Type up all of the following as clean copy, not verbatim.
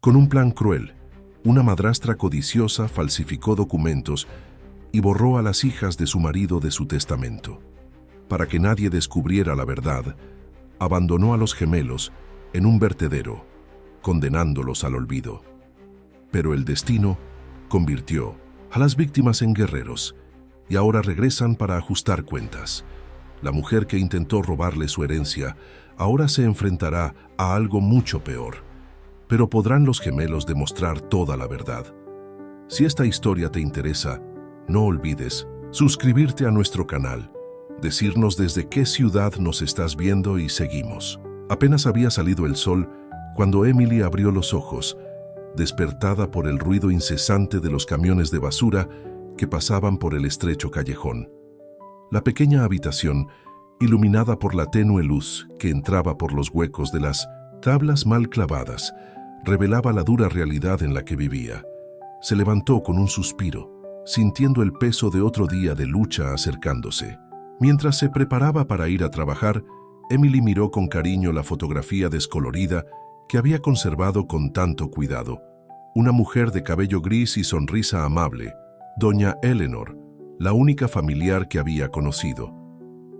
Con un plan cruel, una madrastra codiciosa falsificó documentos y borró a las hijas de su marido de su testamento. Para que nadie descubriera la verdad, abandonó a los gemelos en un vertedero, condenándolos al olvido. Pero el destino convirtió a las víctimas en guerreros y ahora regresan para ajustar cuentas. La mujer que intentó robarle su herencia ahora se enfrentará a algo mucho peor. Pero ¿podrán los gemelos demostrar toda la verdad? Si esta historia te interesa, no olvides suscribirte a nuestro canal, decirnos desde qué ciudad nos estás viendo y seguimos. Apenas había salido el sol cuando Emily abrió los ojos, despertada por el ruido incesante de los camiones de basura que pasaban por el estrecho callejón. La pequeña habitación, iluminada por la tenue luz que entraba por los huecos de las tablas mal clavadas, revelaba la dura realidad en la que vivía. Se levantó con un suspiro, sintiendo el peso de otro día de lucha acercándose. Mientras se preparaba para ir a trabajar, Emily miró con cariño la fotografía descolorida que había conservado con tanto cuidado. Una mujer de cabello gris y sonrisa amable, doña Eleanor, la única familiar que había conocido.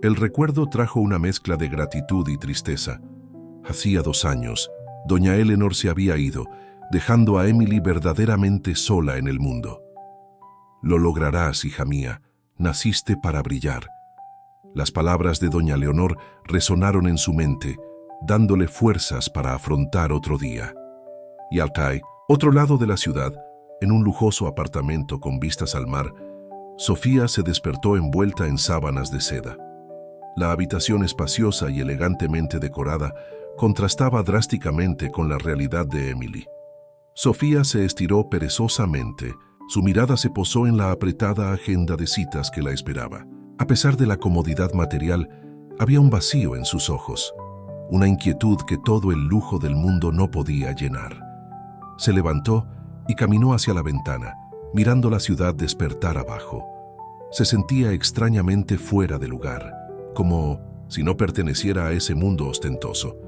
El recuerdo trajo una mezcla de gratitud y tristeza. Hacía 2 años, doña Eleanor se había ido, dejando a Emily verdaderamente sola en el mundo. «Lo lograrás, hija mía, naciste para brillar». Las palabras de doña Leonor resonaron en su mente, dándole fuerzas para afrontar otro día. Y al otro lado de la ciudad, en un lujoso apartamento con vistas al mar, Sofía se despertó envuelta en sábanas de seda. La habitación espaciosa y elegantemente decorada contrastaba drásticamente con la realidad de Emily. Sofía se estiró perezosamente, su mirada se posó en la apretada agenda de citas que la esperaba. A pesar de la comodidad material, había un vacío en sus ojos, una inquietud que todo el lujo del mundo no podía llenar. Se levantó y caminó hacia la ventana, mirando la ciudad despertar abajo. Se sentía extrañamente fuera de lugar, como si no perteneciera a ese mundo ostentoso.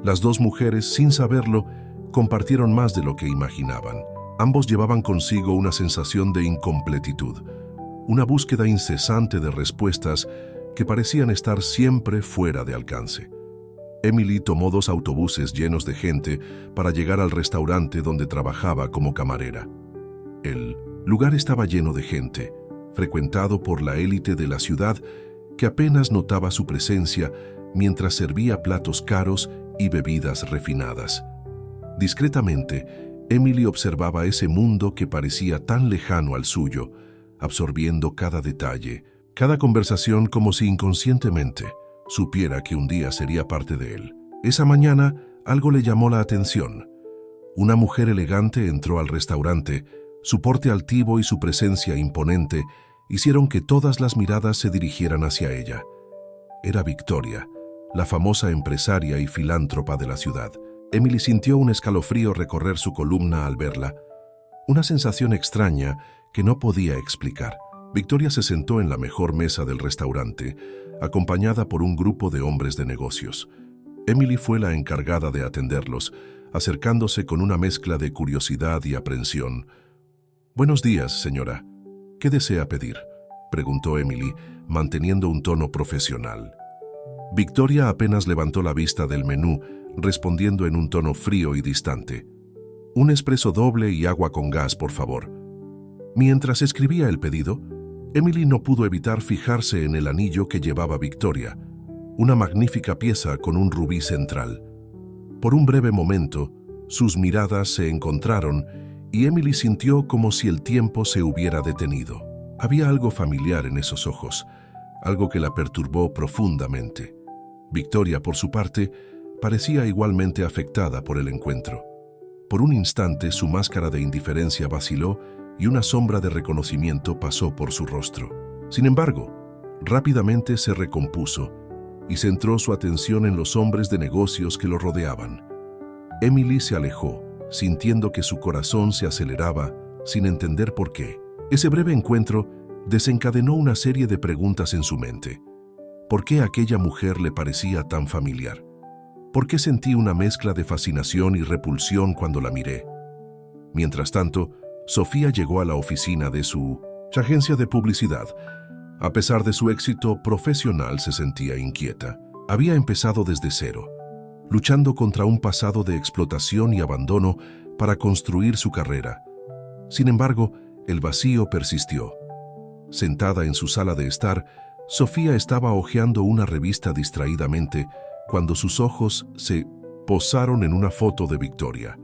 Las 2 mujeres, sin saberlo, compartieron más de lo que imaginaban. Ambos llevaban consigo una sensación de incompletitud, una búsqueda incesante de respuestas que parecían estar siempre fuera de alcance. Emily tomó 2 autobuses llenos de gente para llegar al restaurante donde trabajaba como camarera. El lugar estaba lleno de gente, frecuentado por la élite de la ciudad que apenas notaba su presencia mientras servía platos caros y bebidas refinadas. Discretamente, Emily observaba ese mundo que parecía tan lejano al suyo, absorbiendo cada detalle, cada conversación como si inconscientemente supiera que un día sería parte de él. Esa mañana, algo le llamó la atención. Una mujer elegante entró al restaurante. Su porte altivo y su presencia imponente hicieron que todas las miradas se dirigieran hacia ella. Era Victoria, la famosa empresaria y filántropa de la ciudad. Emily sintió un escalofrío recorrer su columna al verla, una sensación extraña que no podía explicar. Victoria se sentó en la mejor mesa del restaurante, acompañada por un grupo de hombres de negocios. Emily fue la encargada de atenderlos, acercándose con una mezcla de curiosidad y aprensión. «Buenos días, señora. ¿Qué desea pedir?», preguntó Emily, manteniendo un tono profesional. Victoria apenas levantó la vista del menú, respondiendo en un tono frío y distante. «Un espresso doble y agua con gas, por favor». Mientras escribía el pedido, Emily no pudo evitar fijarse en el anillo que llevaba Victoria, una magnífica pieza con un rubí central. Por un breve momento, sus miradas se encontraron y Emily sintió como si el tiempo se hubiera detenido. Había algo familiar en esos ojos, algo que la perturbó profundamente. Victoria, por su parte, parecía igualmente afectada por el encuentro. Por un instante su máscara de indiferencia vaciló y una sombra de reconocimiento pasó por su rostro. Sin embargo, rápidamente se recompuso y centró su atención en los hombres de negocios que lo rodeaban. Emily se alejó, sintiendo que su corazón se aceleraba sin entender por qué. Ese breve encuentro desencadenó una serie de preguntas en su mente. ¿Por qué aquella mujer le parecía tan familiar? ¿Por qué sentí una mezcla de fascinación y repulsión cuando la miré? Mientras tanto, Sofía llegó a la oficina de su agencia de publicidad. A pesar de su éxito profesional, se sentía inquieta. Había empezado desde cero, luchando contra un pasado de explotación y abandono para construir su carrera. Sin embargo, el vacío persistió. Sentada en su sala de estar, Sofía estaba hojeando una revista distraídamente cuando sus ojos se posaron en una foto de Victoria.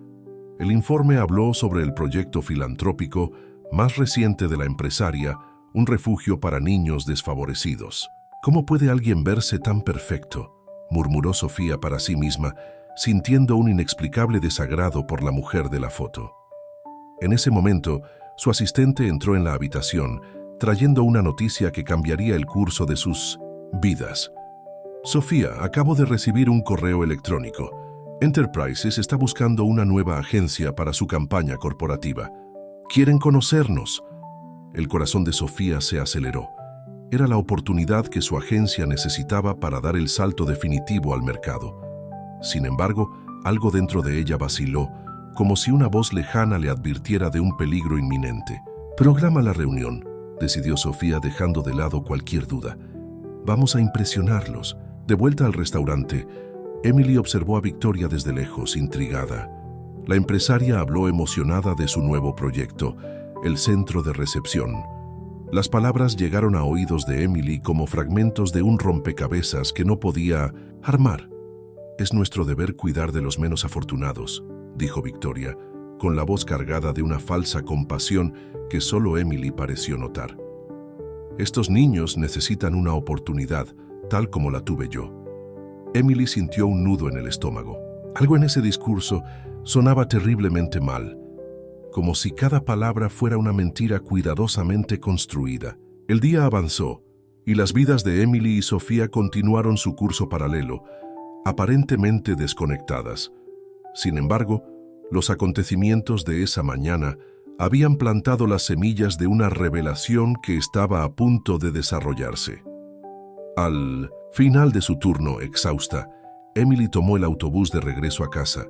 El informe habló sobre el proyecto filantrópico más reciente de la empresaria, un refugio para niños desfavorecidos. ¿Cómo puede alguien verse tan perfecto?, murmuró Sofía para sí misma, sintiendo un inexplicable desagrado por la mujer de la foto. En ese momento, su asistente entró en la habitación, trayendo una noticia que cambiaría el curso de sus vidas. Sofía, acabo de recibir un correo electrónico. Enterprises está buscando una nueva agencia para su campaña corporativa. ¿Quieren conocernos? El corazón de Sofía se aceleró. Era la oportunidad que su agencia necesitaba para dar el salto definitivo al mercado. Sin embargo, algo dentro de ella vaciló, como si una voz lejana le advirtiera de un peligro inminente. «Programa la reunión», decidió Sofía, dejando de lado cualquier duda. «Vamos a impresionarlos». De vuelta al restaurante, Emily observó a Victoria desde lejos, intrigada. La empresaria habló emocionada de su nuevo proyecto, el centro de recepción. Las palabras llegaron a oídos de Emily como fragmentos de un rompecabezas que no podía armar. «Es nuestro deber cuidar de los menos afortunados», dijo Victoria, con la voz cargada de una falsa compasión que solo Emily pareció notar. «Estos niños necesitan una oportunidad, tal como la tuve yo». Emily sintió un nudo en el estómago. Algo en ese discurso sonaba terriblemente mal, como si cada palabra fuera una mentira cuidadosamente construida. El día avanzó, y las vidas de Emily y Sofía continuaron su curso paralelo, aparentemente desconectadas. Sin embargo, los acontecimientos de esa mañana habían plantado las semillas de una revelación que estaba a punto de desarrollarse. Al final de su turno, exhausta, Emily tomó el autobús de regreso a casa.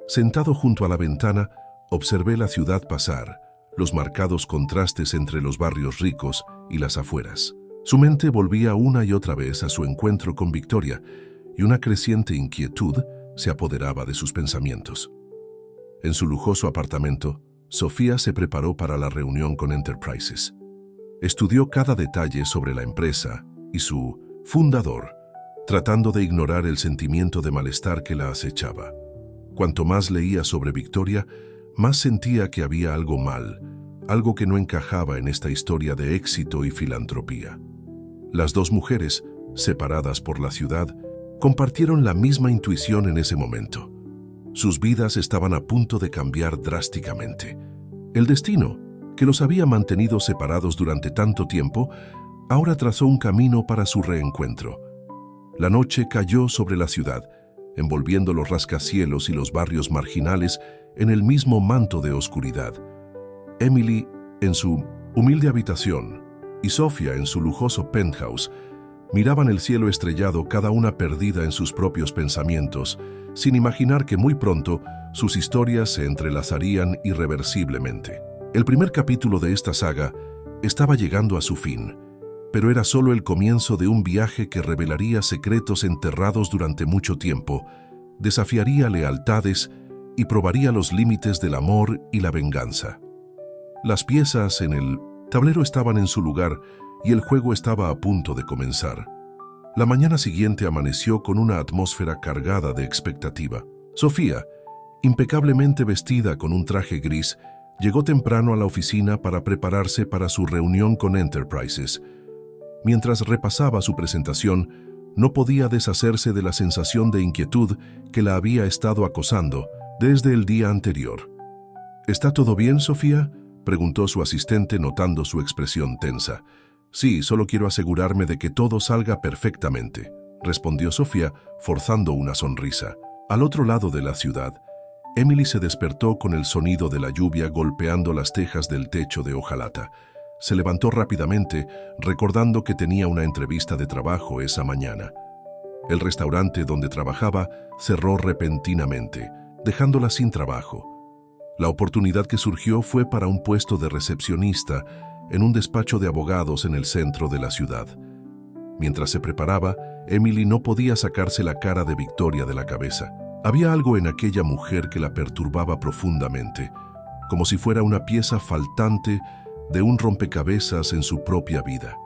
Sentado junto a la ventana, observé la ciudad pasar, los marcados contrastes entre los barrios ricos y las afueras. Su mente volvía una y otra vez a su encuentro con Victoria, y una creciente inquietud se apoderaba de sus pensamientos. En su lujoso apartamento, Sofía se preparó para la reunión con Enterprises. Estudió cada detalle sobre la empresa y su fundador, tratando de ignorar el sentimiento de malestar que la acechaba. Cuanto más leía sobre Victoria, más sentía que había algo mal, algo que no encajaba en esta historia de éxito y filantropía. Las dos mujeres, separadas por la ciudad, compartieron la misma intuición en ese momento. Sus vidas estaban a punto de cambiar drásticamente. El destino, que los había mantenido separados durante tanto tiempo, ahora trazó un camino para su reencuentro. La noche cayó sobre la ciudad, envolviendo los rascacielos y los barrios marginales en el mismo manto de oscuridad. Emily, en su humilde habitación, y Sofía, en su lujoso penthouse, miraban el cielo estrellado, cada una perdida en sus propios pensamientos, sin imaginar que muy pronto sus historias se entrelazarían irreversiblemente. El primer capítulo de esta saga estaba llegando a su fin, pero era solo el comienzo de un viaje que revelaría secretos enterrados durante mucho tiempo, desafiaría lealtades y probaría los límites del amor y la venganza. Las piezas en el tablero estaban en su lugar y el juego estaba a punto de comenzar. La mañana siguiente amaneció con una atmósfera cargada de expectativa. Sofía, impecablemente vestida con un traje gris, llegó temprano a la oficina para prepararse para su reunión con Enterprises. Mientras repasaba su presentación, no podía deshacerse de la sensación de inquietud que la había estado acosando desde el día anterior. ¿Está todo bien, Sofía?, preguntó su asistente, notando su expresión tensa. «Sí, solo quiero asegurarme de que todo salga perfectamente», respondió Sofía, forzando una sonrisa. Al otro lado de la ciudad, Emily se despertó con el sonido de la lluvia golpeando las tejas del techo de hojalata. Se levantó rápidamente, recordando que tenía una entrevista de trabajo esa mañana. El restaurante donde trabajaba cerró repentinamente, dejándola sin trabajo. La oportunidad que surgió fue para un puesto de recepcionista en un despacho de abogados en el centro de la ciudad. Mientras se preparaba, Emily no podía sacarse la cara de Victoria de la cabeza. Había algo en aquella mujer que la perturbaba profundamente, como si fuera una pieza faltante de un rompecabezas en su propia vida.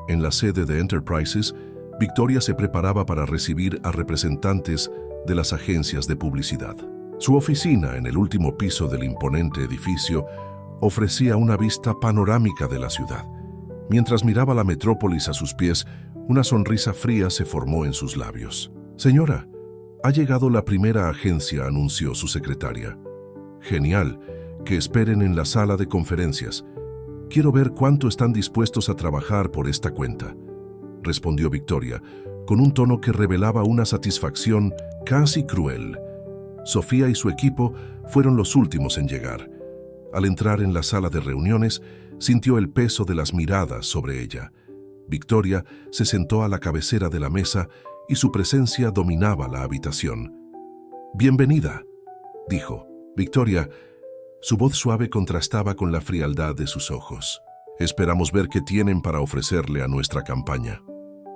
En la sede de Enterprises, Victoria se preparaba para recibir a representantes de las agencias de publicidad. Su oficina, en el último piso del imponente edificio, ofrecía una vista panorámica de la ciudad. Mientras miraba la metrópolis a sus pies, una sonrisa fría se formó en sus labios. «Señora, ha llegado la primera agencia», anunció su secretaria. «Genial, que esperen en la sala de conferencias. Quiero ver cuánto están dispuestos a trabajar por esta cuenta», respondió Victoria, con un tono que revelaba una satisfacción casi cruel. Sofía y su equipo fueron los últimos en llegar. Al entrar en la sala de reuniones, sintió el peso de las miradas sobre ella. Victoria se sentó a la cabecera de la mesa y su presencia dominaba la habitación. «Bienvenida», dijo. Victoria, su voz suave contrastaba con la frialdad de sus ojos. «Esperamos ver qué tienen para ofrecerle a nuestra campaña».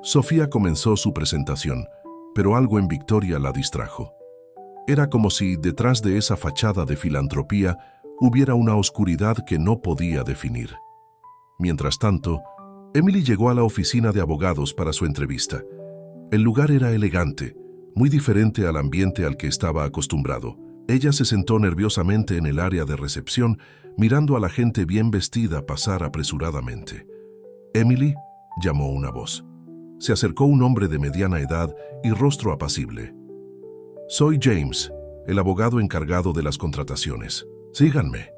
Sofía comenzó su presentación, pero algo en Victoria la distrajo. Era como si detrás de esa fachada de filantropía hubiera una oscuridad que no podía definir. Mientras tanto, Emily llegó a la oficina de abogados para su entrevista. El lugar era elegante, muy diferente al ambiente al que estaba acostumbrado. Ella se sentó nerviosamente en el área de recepción, mirando a la gente bien vestida pasar apresuradamente. «Emily», llamó una voz. Se acercó un hombre de mediana edad y rostro apacible. «Soy James, el abogado encargado de las contrataciones. Síganme».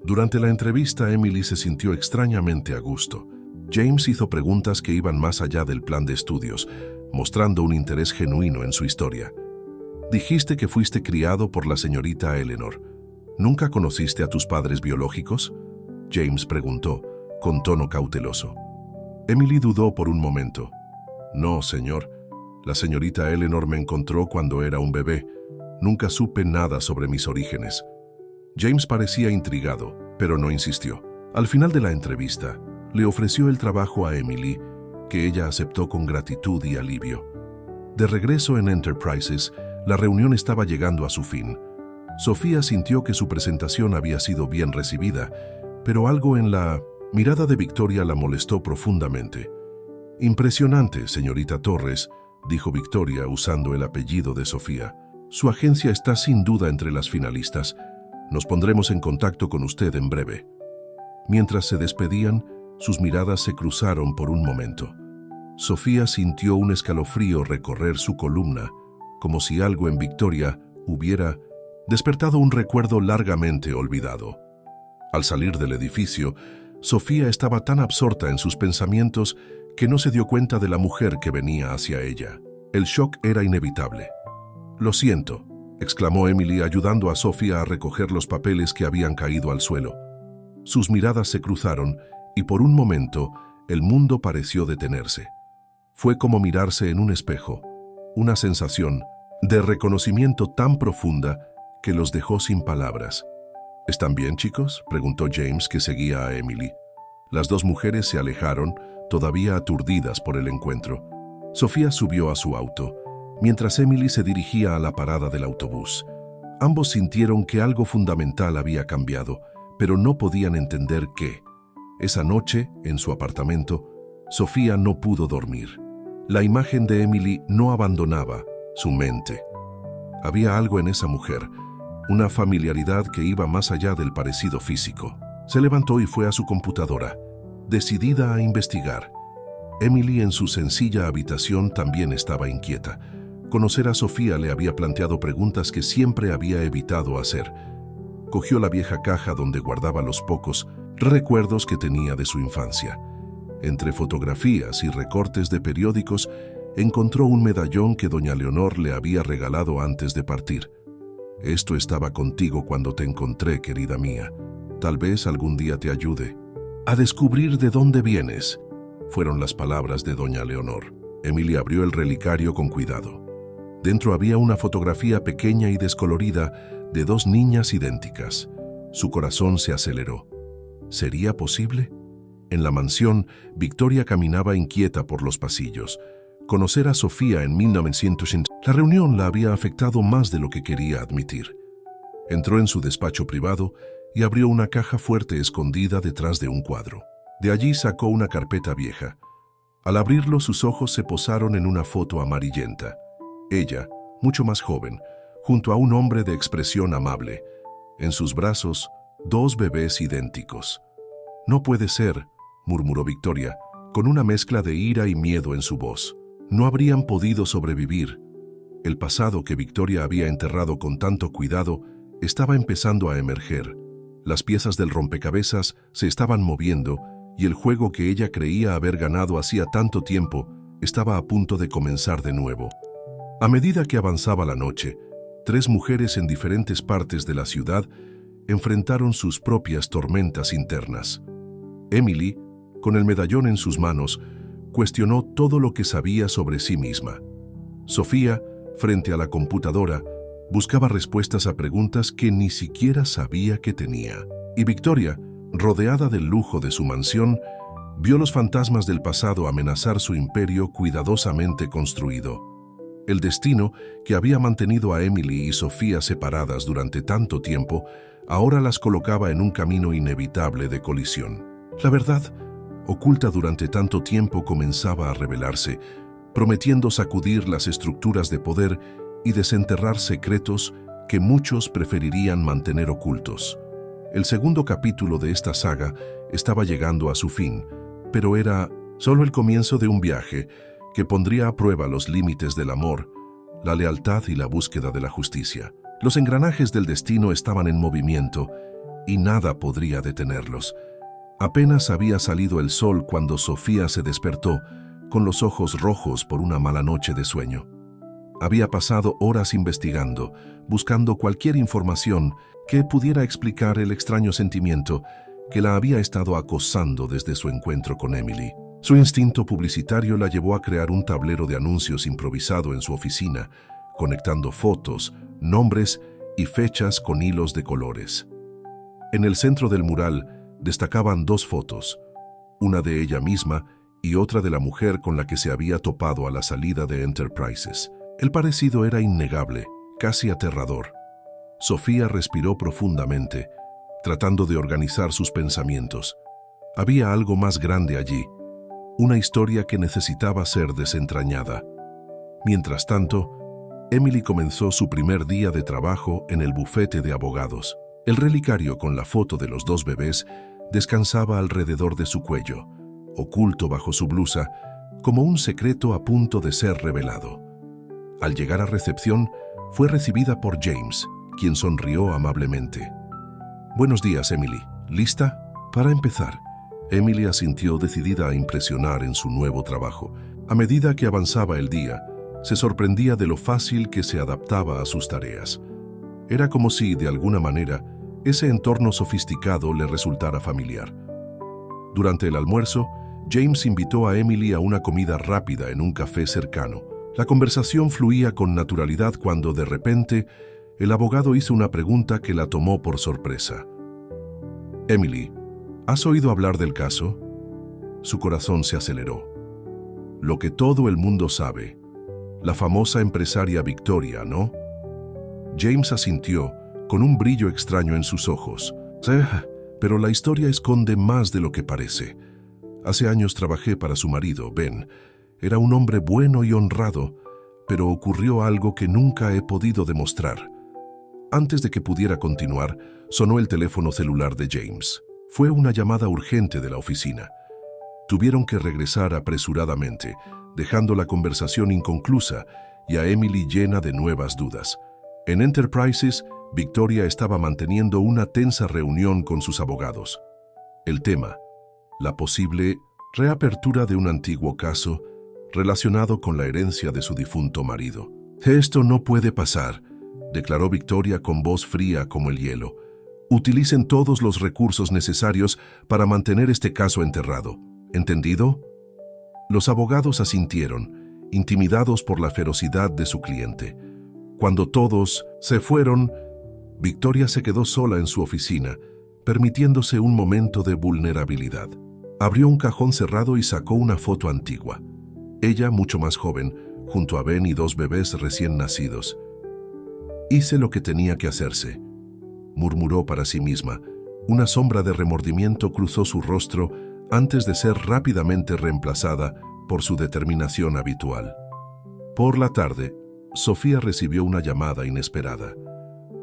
Durante la entrevista, Emily se sintió extrañamente a gusto. James hizo preguntas que iban más allá del plan de estudios, mostrando un interés genuino en su historia. «Dijiste que fuiste criado por la señorita Eleanor. ¿Nunca conociste a tus padres biológicos?», James preguntó, con tono cauteloso. Emily dudó por un momento. «No, señor. La señorita Eleanor me encontró cuando era un bebé. Nunca supe nada sobre mis orígenes». James parecía intrigado, pero no insistió. Al final de la entrevista, le ofreció el trabajo a Emily, que ella aceptó con gratitud y alivio. De regreso en Enterprises, la reunión estaba llegando a su fin. Sofía sintió que su presentación había sido bien recibida, pero algo en la mirada de Victoria la molestó profundamente. «Impresionante, señorita Torres», dijo Victoria usando el apellido de Sofía. «Su agencia está sin duda entre las finalistas. Nos pondremos en contacto con usted en breve». Mientras se despedían, sus miradas se cruzaron por un momento. Sofía sintió un escalofrío recorrer su columna, como si algo en Victoria hubiera despertado un recuerdo largamente olvidado. Al salir del edificio, Sofía estaba tan absorta en sus pensamientos que no se dio cuenta de la mujer que venía hacia ella. El shock era inevitable. «Lo siento», exclamó Emily ayudando a Sofía a recoger los papeles que habían caído al suelo. Sus miradas se cruzaron y por un momento el mundo pareció detenerse. Fue como mirarse en un espejo, una sensación de reconocimiento tan profunda que los dejó sin palabras. «¿Están bien, chicos?», preguntó James, que seguía a Emily. Las dos mujeres se alejaron, todavía aturdidas por el encuentro. Sofía subió a su auto, mientras Emily se dirigía a la parada del autobús. Ambos sintieron que algo fundamental había cambiado, pero no podían entender qué. Esa noche, en su apartamento, Sofía no pudo dormir. La imagen de Emily no abandonaba su mente. Había algo en esa mujer, una familiaridad que iba más allá del parecido físico. Se levantó y fue a su computadora, decidida a investigar. Emily en su sencilla habitación también estaba inquieta. Conocer a Sofía le había planteado preguntas que siempre había evitado hacer. Cogió la vieja caja donde guardaba los pocos recuerdos que tenía de su infancia. Entre fotografías y recortes de periódicos, encontró un medallón que doña Leonor le había regalado antes de partir. «Esto estaba contigo cuando te encontré, querida mía. Tal vez algún día te ayude a descubrir de dónde vienes», fueron las palabras de doña Leonor. Emily abrió el relicario con cuidado. Dentro había una fotografía pequeña y descolorida de dos niñas idénticas. Su corazón se aceleró. ¿Sería posible? En la mansión, Victoria caminaba inquieta por los pasillos. Conocer a Sofía en 1980, la reunión la había afectado más de lo que quería admitir. Entró en su despacho privado y abrió una caja fuerte escondida detrás de un cuadro. De allí sacó una carpeta vieja. Al abrirlo, sus ojos se posaron en una foto amarillenta. Ella, mucho más joven, junto a un hombre de expresión amable. En sus brazos, dos bebés idénticos. «No puede ser», murmuró Victoria, con una mezcla de ira y miedo en su voz. No habrían podido sobrevivir. El pasado que Victoria había enterrado con tanto cuidado estaba empezando a emerger. Las piezas del rompecabezas se estaban moviendo y el juego que ella creía haber ganado hacía tanto tiempo estaba a punto de comenzar de nuevo. A medida que avanzaba la noche, tres mujeres en diferentes partes de la ciudad enfrentaron sus propias tormentas internas. Emily, con el medallón en sus manos, cuestionó todo lo que sabía sobre sí misma. Sofía, frente a la computadora, buscaba respuestas a preguntas que ni siquiera sabía que tenía. Y Victoria, rodeada del lujo de su mansión, vio los fantasmas del pasado amenazar su imperio cuidadosamente construido. El destino, que había mantenido a Emily y Sofía separadas durante tanto tiempo, ahora las colocaba en un camino inevitable de colisión. La verdad, oculta durante tanto tiempo, comenzaba a revelarse, prometiendo sacudir las estructuras de poder y desenterrar secretos que muchos preferirían mantener ocultos. El segundo capítulo de esta saga estaba llegando a su fin, pero era solo el comienzo de un viaje que pondría a prueba los límites del amor, la lealtad y la búsqueda de la justicia. Los engranajes del destino estaban en movimiento y nada podría detenerlos. Apenas había salido el sol cuando Sofía se despertó, con los ojos rojos por una mala noche de sueño. Había pasado horas investigando, buscando cualquier información que pudiera explicar el extraño sentimiento que la había estado acosando desde su encuentro con Emily. Su instinto publicitario la llevó a crear un tablero de anuncios improvisado en su oficina, conectando fotos, nombres y fechas con hilos de colores. En el centro del mural destacaban dos fotos, una de ella misma y otra de la mujer con la que se había topado a la salida de Enterprises. El parecido era innegable, casi aterrador. Sofía respiró profundamente, tratando de organizar sus pensamientos. Había algo más grande allí, una historia que necesitaba ser desentrañada. Mientras tanto, Emily comenzó su primer día de trabajo en el bufete de abogados. El relicario con la foto de los dos bebés descansaba alrededor de su cuello, oculto bajo su blusa, como un secreto a punto de ser revelado. Al llegar a recepción, fue recibida por James, quien sonrió amablemente. «Buenos días, Emily. ¿Lista?» «Para empezar». Emily asintió, decidida a impresionar en su nuevo trabajo. A medida que avanzaba el día, se sorprendía de lo fácil que se adaptaba a sus tareas. Era como si, de alguna manera, ese entorno sofisticado le resultara familiar. Durante el almuerzo, James invitó a Emily a una comida rápida en un café cercano. La conversación fluía con naturalidad cuando, de repente, el abogado hizo una pregunta que la tomó por sorpresa. «Emily, ¿has oído hablar del caso?» Su corazón se aceleró. Lo que todo el mundo sabe. La famosa empresaria Victoria, ¿no? James asintió, con un brillo extraño en sus ojos. «Sí, pero la historia esconde más de lo que parece. Hace años trabajé para su marido, Ben. Era un hombre bueno y honrado, pero ocurrió algo que nunca he podido demostrar». Antes de que pudiera continuar, sonó el teléfono celular de James. Fue una llamada urgente de la oficina. Tuvieron que regresar apresuradamente, dejando la conversación inconclusa y a Emily llena de nuevas dudas. En Enterprises, Victoria estaba manteniendo una tensa reunión con sus abogados. El tema, la posible reapertura de un antiguo caso relacionado con la herencia de su difunto marido. «Esto no puede pasar», declaró Victoria con voz fría como el hielo. «Utilicen todos los recursos necesarios para mantener este caso enterrado. ¿Entendido?» Los abogados asintieron intimidados por la ferocidad de su cliente. Cuando todos se fueron, Victoria se quedó sola en su oficina, permitiéndose un momento de vulnerabilidad. Abrió un cajón cerrado y sacó una foto antigua. Ella, mucho más joven, junto a Ben y 2 bebés recién nacidos. «Hice lo que tenía que hacerse», murmuró para sí misma. Una sombra de remordimiento cruzó su rostro antes de ser rápidamente reemplazada por su determinación habitual. Por la tarde, Sofía recibió una llamada inesperada.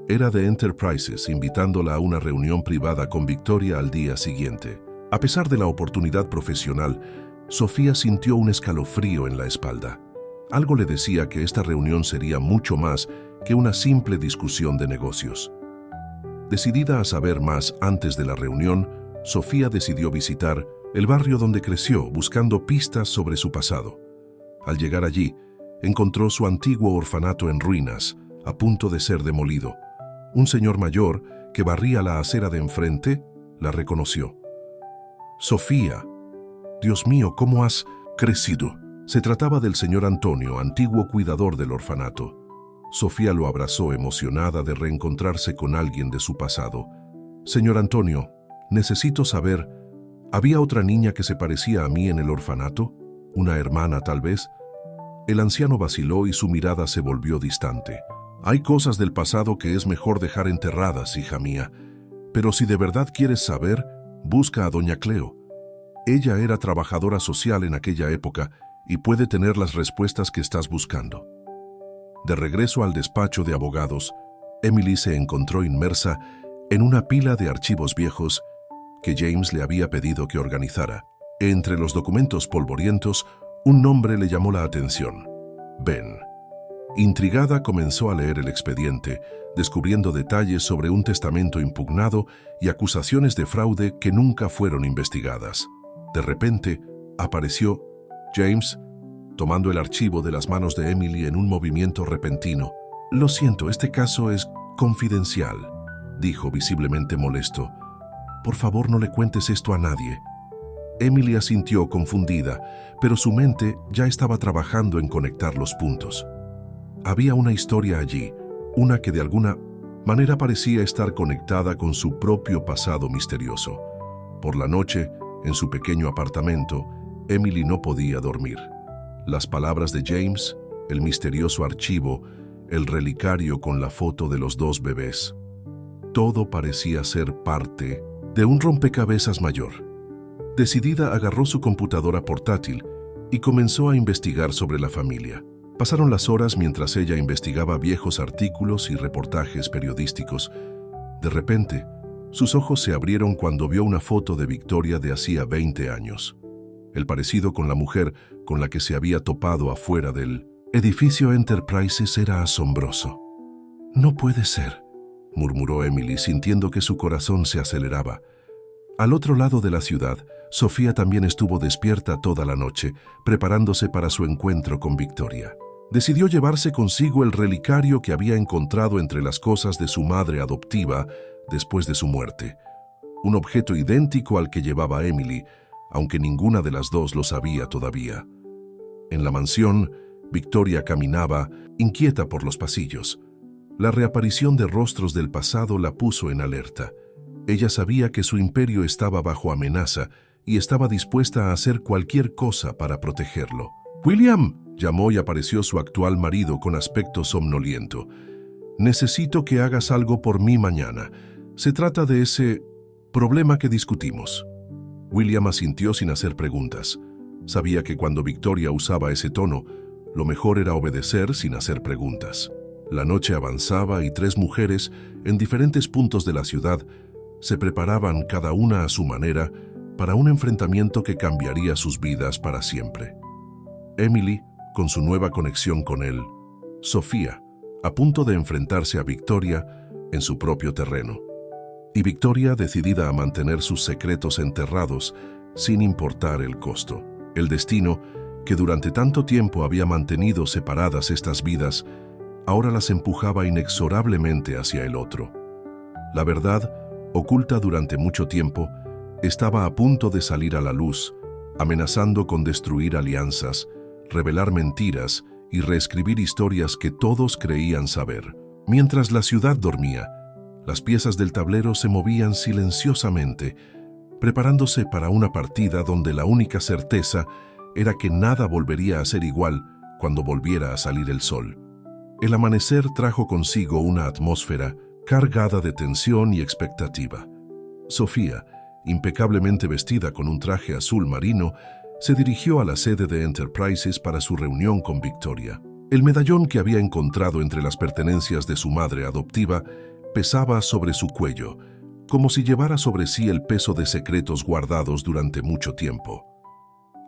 Era de Enterprises, invitándola a una reunión privada con Victoria al día siguiente. A pesar de la oportunidad profesional, Sofía sintió un escalofrío en la espalda. Algo le decía que esta reunión sería mucho más que una simple discusión de negocios. Decidida a saber más antes de la reunión, Sofía decidió visitar el barrio donde creció, buscando pistas sobre su pasado. Al llegar allí, encontró su antiguo orfanato en ruinas, a punto de ser demolido. Un señor mayor, que barría la acera de enfrente, la reconoció. «Sofía, Dios mío, ¿cómo has crecido?» Se trataba del señor Antonio, antiguo cuidador del orfanato. Sofía lo abrazó emocionada de reencontrarse con alguien de su pasado. «Señor Antonio, necesito saber, ¿había otra niña que se parecía a mí en el orfanato? ¿Una hermana, tal vez?» El anciano vaciló y su mirada se volvió distante. «Hay cosas del pasado que es mejor dejar enterradas, hija mía. Pero si de verdad quieres saber, busca a doña Cleo. Ella era trabajadora social en aquella época y puede tener las respuestas que estás buscando». De regreso al despacho de abogados, Emily se encontró inmersa en una pila de archivos viejos que James le había pedido que organizara. Entre los documentos polvorientos, un nombre le llamó la atención: Ben. Intrigada, comenzó a leer el expediente, descubriendo detalles sobre un testamento impugnado y acusaciones de fraude que nunca fueron investigadas. De repente, apareció James, tomando el archivo de las manos de Emily en un movimiento repentino. «Lo siento, este caso es confidencial», dijo visiblemente molesto. «Por favor, no le cuentes esto a nadie». Emily asintió confundida, pero su mente ya estaba trabajando en conectar los puntos. Había una historia allí, una que de alguna manera parecía estar conectada con su propio pasado misterioso. Por la noche, en su pequeño apartamento, Emily no podía dormir. Las palabras de James, el misterioso archivo, el relicario con la foto de los 2 bebés. Todo parecía ser parte de un rompecabezas mayor. Decidida, agarró su computadora portátil y comenzó a investigar sobre la familia. Pasaron las horas mientras ella investigaba viejos artículos y reportajes periodísticos. De repente, sus ojos se abrieron cuando vio una foto de Victoria de hacía 20 años. El parecido con la mujer con la que se había topado afuera del edificio Enterprises era asombroso. «No puede ser», murmuró Emily, sintiendo que su corazón se aceleraba. Al otro lado de la ciudad, Sofía también estuvo despierta toda la noche, preparándose para su encuentro con Victoria. Decidió llevarse consigo el relicario que había encontrado entre las cosas de su madre adoptiva después de su muerte. Un objeto idéntico al que llevaba Emily, aunque ninguna de las dos lo sabía todavía. En la mansión, Victoria caminaba, inquieta por los pasillos. La reaparición de rostros del pasado la puso en alerta. Ella sabía que su imperio estaba bajo amenaza y estaba dispuesta a hacer cualquier cosa para protegerlo. «William», llamó y apareció su actual marido con aspecto somnoliento. «Necesito que hagas algo por mí mañana. Se trata de ese problema que discutimos». William asintió sin hacer preguntas. Sabía que cuando Victoria usaba ese tono, lo mejor era obedecer sin hacer preguntas. La noche avanzaba y 3 mujeres, en diferentes puntos de la ciudad, se preparaban cada una a su manera para un enfrentamiento que cambiaría sus vidas para siempre. Emily, con su nueva conexión con él. Sofía, a punto de enfrentarse a Victoria en su propio terreno. Y Victoria, decidida a mantener sus secretos enterrados sin importar el costo. El destino, que durante tanto tiempo había mantenido separadas estas vidas, ahora las empujaba inexorablemente hacia el otro. La verdad, oculta durante mucho tiempo, estaba a punto de salir a la luz, amenazando con destruir alianzas, revelar mentiras y reescribir historias que todos creían saber. Mientras la ciudad dormía, las piezas del tablero se movían silenciosamente, preparándose para una partida donde la única certeza era que nada volvería a ser igual cuando volviera a salir el sol. El amanecer trajo consigo una atmósfera cargada de tensión y expectativa. Sofía, impecablemente vestida con un traje azul marino, se dirigió a la sede de Enterprises para su reunión con Victoria. El medallón que había encontrado entre las pertenencias de su madre adoptiva pesaba sobre su cuello, como si llevara sobre sí el peso de secretos guardados durante mucho tiempo.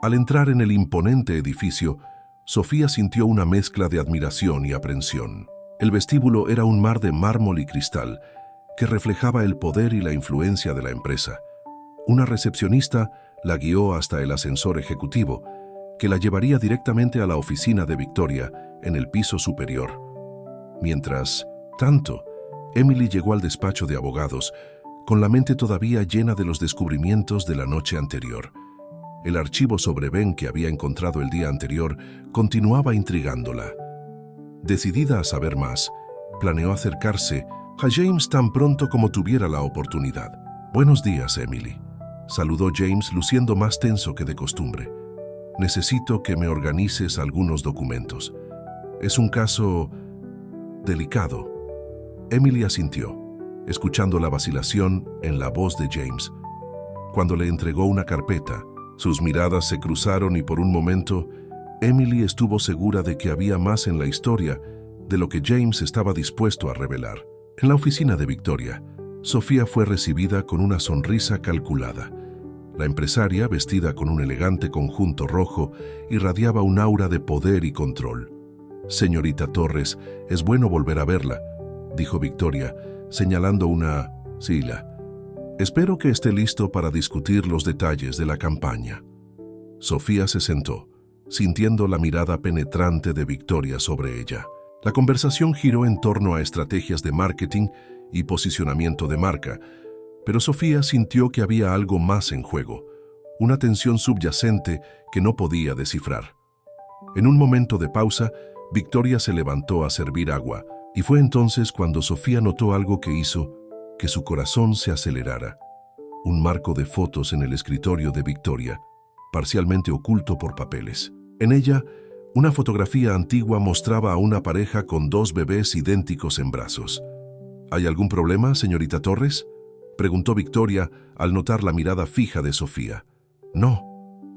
Al entrar en el imponente edificio, Sofía sintió una mezcla de admiración y aprensión. El vestíbulo era un mar de mármol y cristal que reflejaba el poder y la influencia de la empresa. Una recepcionista la guió hasta el ascensor ejecutivo, que la llevaría directamente a la oficina de Victoria en el piso superior. Mientras tanto, Emily llegó al despacho de abogados, con la mente todavía llena de los descubrimientos de la noche anterior. El archivo sobre Ben que había encontrado el día anterior continuaba intrigándola. Decidida a saber más, planeó acercarse a James tan pronto como tuviera la oportunidad. «Buenos días, Emily», saludó James luciendo más tenso que de costumbre. «Necesito que me organices algunos documentos. Es un caso delicado». Emily asintió, escuchando la vacilación en la voz de James. Cuando le entregó una carpeta, sus miradas se cruzaron y por un momento, Emily estuvo segura de que había más en la historia de lo que James estaba dispuesto a revelar. En la oficina de Victoria, Sofía fue recibida con una sonrisa calculada. La empresaria, vestida con un elegante conjunto rojo, irradiaba un aura de poder y control. «Señorita Torres, es bueno volver a verla», dijo Victoria, señalando una silla. «Espero que esté listo para discutir los detalles de la campaña». Sofía se sentó, sintiendo la mirada penetrante de Victoria sobre ella. La conversación giró en torno a estrategias de marketing y posicionamiento de marca, pero Sofía sintió que había algo más en juego, una tensión subyacente que no podía descifrar. En un momento de pausa, Victoria se levantó a servir agua, y fue entonces cuando Sofía notó algo que hizo que su corazón se acelerara. Un marco de fotos en el escritorio de Victoria, parcialmente oculto por papeles. En ella, una fotografía antigua mostraba a una pareja con dos bebés idénticos en brazos. «¿Hay algún problema, señorita Torres?», preguntó Victoria al notar la mirada fija de Sofía. «No,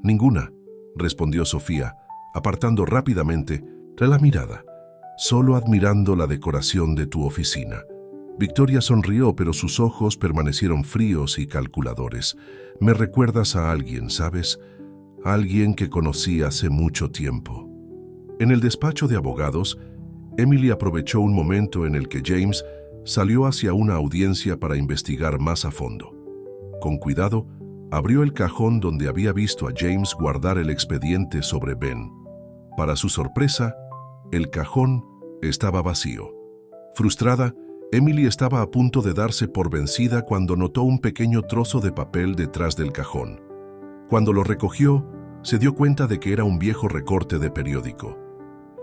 ninguna», respondió Sofía, apartando rápidamente la mirada, solo admirando la decoración de tu oficina. Victoria sonrió, pero sus ojos permanecieron fríos y calculadores. «Me recuerdas a alguien, ¿sabes? A alguien que conocí hace mucho tiempo». En el despacho de abogados, Emily aprovechó un momento en el que James salió hacia una audiencia para investigar más a fondo. Con cuidado, abrió el cajón donde había visto a James guardar el expediente sobre Ben. Para su sorpresa, el cajón estaba vacío. Frustrada, Emily estaba a punto de darse por vencida cuando notó un pequeño trozo de papel detrás del cajón. Cuando lo recogió, se dio cuenta de que era un viejo recorte de periódico.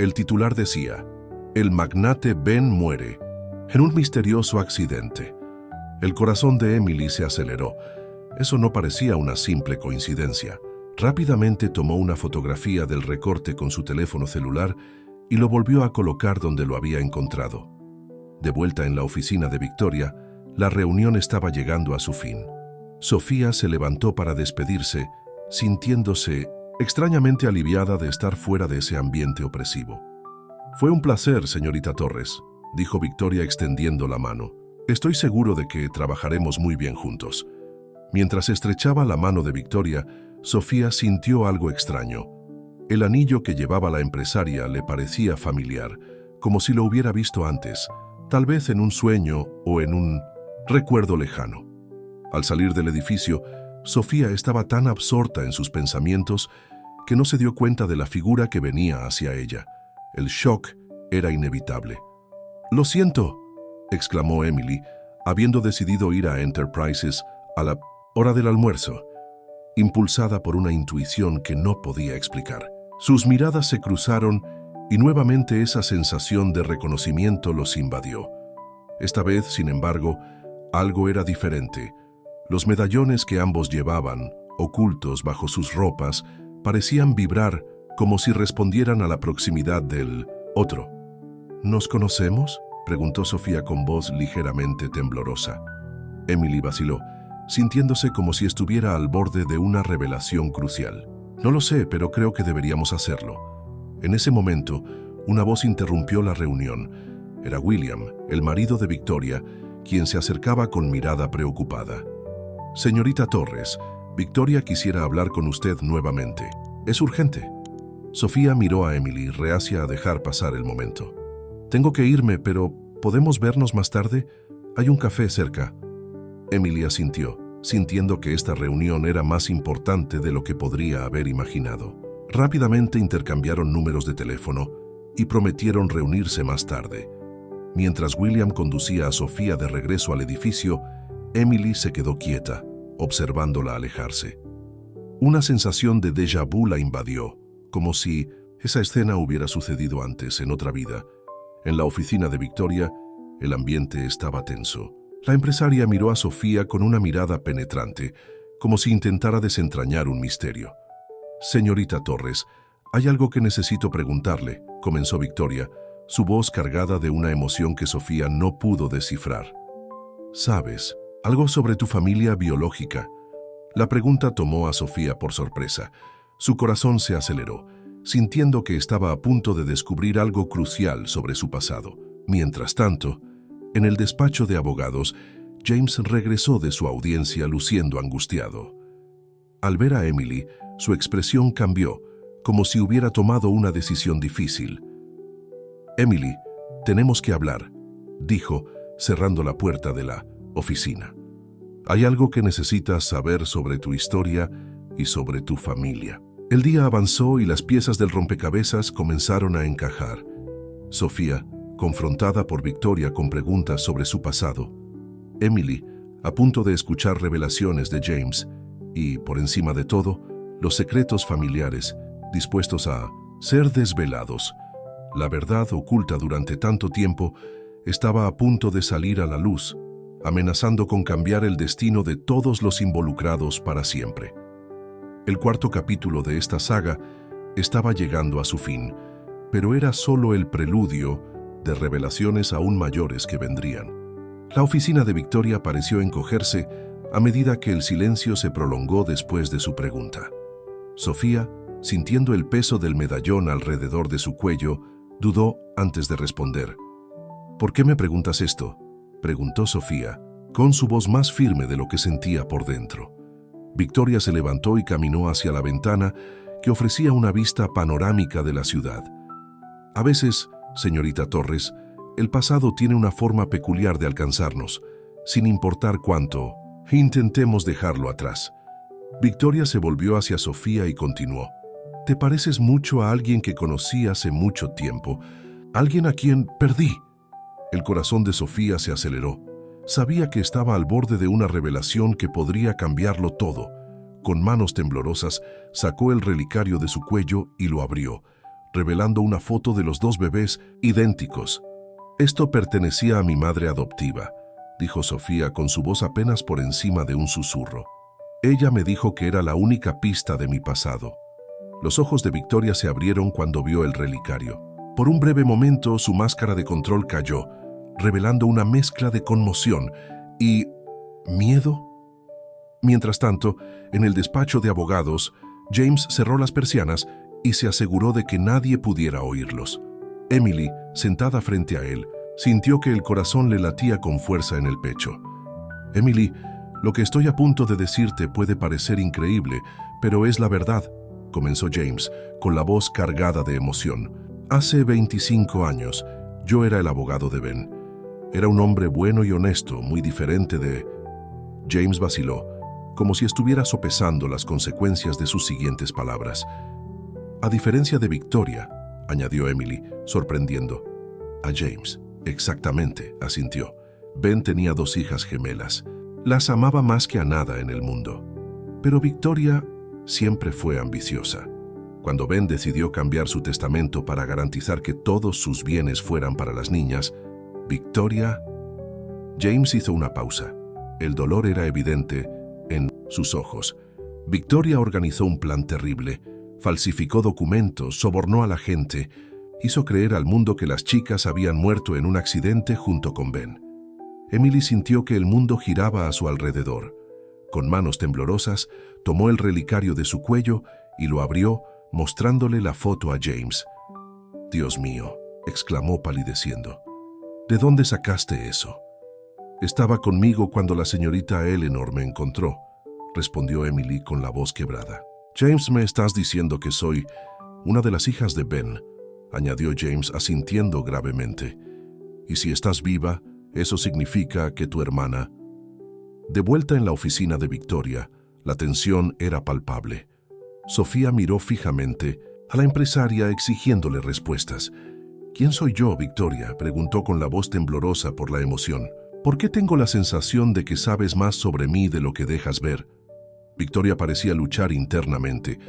El titular decía: «El magnate Ben muere en un misterioso accidente». El corazón de Emily se aceleró. Eso no parecía una simple coincidencia. Rápidamente tomó una fotografía del recorte con su teléfono celular y lo volvió a colocar donde lo había encontrado. De vuelta en la oficina de Victoria, la reunión estaba llegando a su fin. Sofía se levantó para despedirse, sintiéndose extrañamente aliviada de estar fuera de ese ambiente opresivo. «Fue un placer, señorita Torres», dijo Victoria extendiendo la mano. «Estoy seguro de que trabajaremos muy bien juntos». Mientras estrechaba la mano de Victoria, Sofía sintió algo extraño. El anillo que llevaba la empresaria le parecía familiar, como si lo hubiera visto antes, tal vez en un sueño o en un recuerdo lejano. Al salir del edificio, Sofía estaba tan absorta en sus pensamientos que no se dio cuenta de la figura que venía hacia ella. El shock era inevitable. «Lo siento», exclamó Emily, habiendo decidido ir a Enterprises a la hora del almuerzo, impulsada por una intuición que no podía explicar. Sus miradas se cruzaron y nuevamente esa sensación de reconocimiento los invadió. Esta vez, sin embargo, algo era diferente. Los medallones que ambos llevaban, ocultos bajo sus ropas, parecían vibrar como si respondieran a la proximidad del otro. ¿Nos conocemos?, preguntó Sofía con voz ligeramente temblorosa. Emily vaciló, sintiéndose como si estuviera al borde de una revelación crucial. No lo sé, pero creo que deberíamos hacerlo. En ese momento, una voz interrumpió la reunión. Era William, el marido de Victoria, quien se acercaba con mirada preocupada. Señorita Torres, Victoria quisiera hablar con usted nuevamente. Es urgente. Sofía miró a Emily, reacia a dejar pasar el momento. Tengo que irme, pero ¿podemos vernos más tarde? Hay un café cerca. Emily asintió, sintiendo que esta reunión era más importante de lo que podría haber imaginado. Rápidamente intercambiaron números de teléfono y prometieron reunirse más tarde. Mientras William conducía a Sofía de regreso al edificio, Emily se quedó quieta, observándola alejarse. Una sensación de déjà vu la invadió, como si esa escena hubiera sucedido antes, en otra vida. En la oficina de Victoria, el ambiente estaba tenso. La empresaria miró a Sofía con una mirada penetrante, como si intentara desentrañar un misterio. Señorita Torres, hay algo que necesito preguntarle, comenzó Victoria, su voz cargada de una emoción que Sofía no pudo descifrar. ¿Sabes algo sobre tu familia biológica? La pregunta tomó a Sofía por sorpresa. Su corazón se aceleró, sintiendo que estaba a punto de descubrir algo crucial sobre su pasado. Mientras tanto, en el despacho de abogados, James regresó de su audiencia luciendo angustiado. Al ver a Emily, su expresión cambió, como si hubiera tomado una decisión difícil. Emily, tenemos que hablar, dijo, cerrando la puerta de la oficina. Hay algo que necesitas saber sobre tu historia y sobre tu familia. El día avanzó y las piezas del rompecabezas comenzaron a encajar. Sofía, confrontada por Victoria con preguntas sobre su pasado. Emily, a punto de escuchar revelaciones de James. Y, por encima de todo, los secretos familiares, dispuestos a ser desvelados. La verdad oculta durante tanto tiempo estaba a punto de salir a la luz, amenazando con cambiar el destino de todos los involucrados para siempre. El cuarto capítulo de esta saga estaba llegando a su fin, pero era solo el preludio de revelaciones aún mayores que vendrían. La oficina de Victoria pareció encogerse a medida que el silencio se prolongó después de su pregunta. Sofía, sintiendo el peso del medallón alrededor de su cuello, dudó antes de responder. ¿Por qué me preguntas esto?, preguntó Sofía, con su voz más firme de lo que sentía por dentro. Victoria se levantó y caminó hacia la ventana que ofrecía una vista panorámica de la ciudad. A veces, señorita Torres, el pasado tiene una forma peculiar de alcanzarnos, sin importar cuánto intentemos dejarlo atrás. Victoria se volvió hacia Sofía y continuó. Te pareces mucho a alguien que conocí hace mucho tiempo, alguien a quien perdí. El corazón de Sofía se aceleró. Sabía que estaba al borde de una revelación que podría cambiarlo todo. Con manos temblorosas, sacó el relicario de su cuello y lo abrió, revelando una foto de los dos bebés idénticos. Esto pertenecía a mi madre adoptiva, dijo Sofía con su voz apenas por encima de un susurro. Ella me dijo que era la única pista de mi pasado. Los ojos de Victoria se abrieron cuando vio el relicario. Por un breve momento, su máscara de control cayó, revelando una mezcla de conmoción y miedo. Mientras tanto, en el despacho de abogados, James cerró las persianas y se aseguró de que nadie pudiera oírlos. Emily, sentada frente a él, sintió que el corazón le latía con fuerza en el pecho. Emily, lo que estoy a punto de decirte puede parecer increíble, pero es la verdad, comenzó James, con la voz cargada de emoción. Hace 25 años, yo era el abogado de Ben. Era un hombre bueno y honesto, muy diferente de... James vaciló, como si estuviera sopesando las consecuencias de sus siguientes palabras. A diferencia de Victoria, añadió Emily, sorprendiendo. A James, exactamente, asintió. Ben tenía 2 hijas gemelas. Las amaba más que a nada en el mundo. Pero Victoria siempre fue ambiciosa. Cuando Ben decidió cambiar su testamento para garantizar que todos sus bienes fueran para las niñas, Victoria... James hizo una pausa. El dolor era evidente en sus ojos. Victoria organizó un plan terrible. Falsificó documentos, sobornó a la gente, hizo creer al mundo que las chicas habían muerto en un accidente junto con Ben. Emily sintió que el mundo giraba a su alrededor. Con manos temblorosas, tomó el relicario de su cuello y lo abrió, mostrándole la foto a James. «Dios mío», exclamó palideciendo. «¿De dónde sacaste eso?» «Estaba conmigo cuando la señorita Eleanor me encontró», respondió Emily con la voz quebrada. «James, me estás diciendo que soy una de las hijas de Ben», añadió James asintiendo gravemente. «Y si estás viva, eso significa que tu hermana...» De vuelta en la oficina de Victoria, la tensión era palpable. Sofía miró fijamente a la empresaria exigiéndole respuestas. «¿Quién soy yo, Victoria?», preguntó con la voz temblorosa por la emoción. «¿Por qué tengo la sensación de que sabes más sobre mí de lo que dejas ver?» Victoria parecía luchar internamente,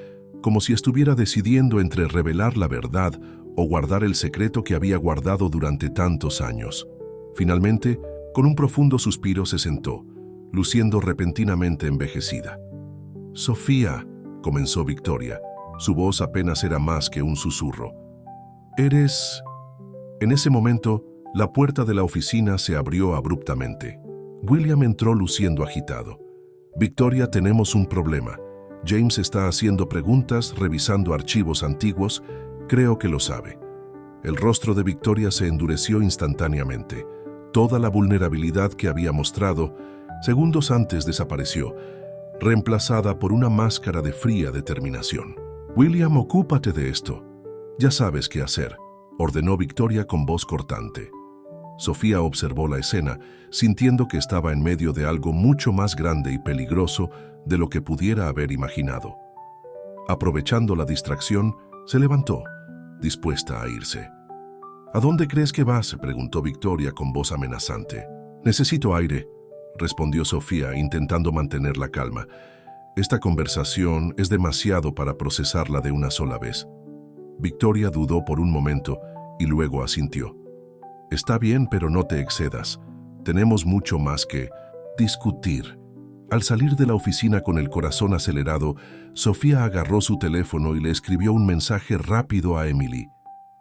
como si estuviera decidiendo entre revelar la verdad o guardar el secreto que había guardado durante tantos años. Finalmente, con un profundo suspiro se sentó, luciendo repentinamente envejecida. «Sofía», comenzó Victoria. Su voz apenas era más que un susurro. «¿Eres...?» En ese momento, la puerta de la oficina se abrió abruptamente. William entró luciendo agitado. «Victoria, tenemos un problema. James está haciendo preguntas, revisando archivos antiguos. Creo que lo sabe». El rostro de Victoria se endureció instantáneamente. Toda la vulnerabilidad que había mostrado, segundos antes desapareció, reemplazada por una máscara de fría determinación. «William, ocúpate de esto. Ya sabes qué hacer», ordenó Victoria con voz cortante. Sofía observó la escena, sintiendo que estaba en medio de algo mucho más grande y peligroso de lo que pudiera haber imaginado. Aprovechando la distracción, se levantó, dispuesta a irse. «¿A dónde crees que vas?», preguntó Victoria con voz amenazante. «Necesito aire», respondió Sofía, intentando mantener la calma. «Esta conversación es demasiado para procesarla de una sola vez». Victoria dudó por un momento y luego asintió. «Está bien, pero no te excedas. Tenemos mucho más que discutir». Al salir de la oficina con el corazón acelerado, Sofía agarró su teléfono y le escribió un mensaje rápido a Emily.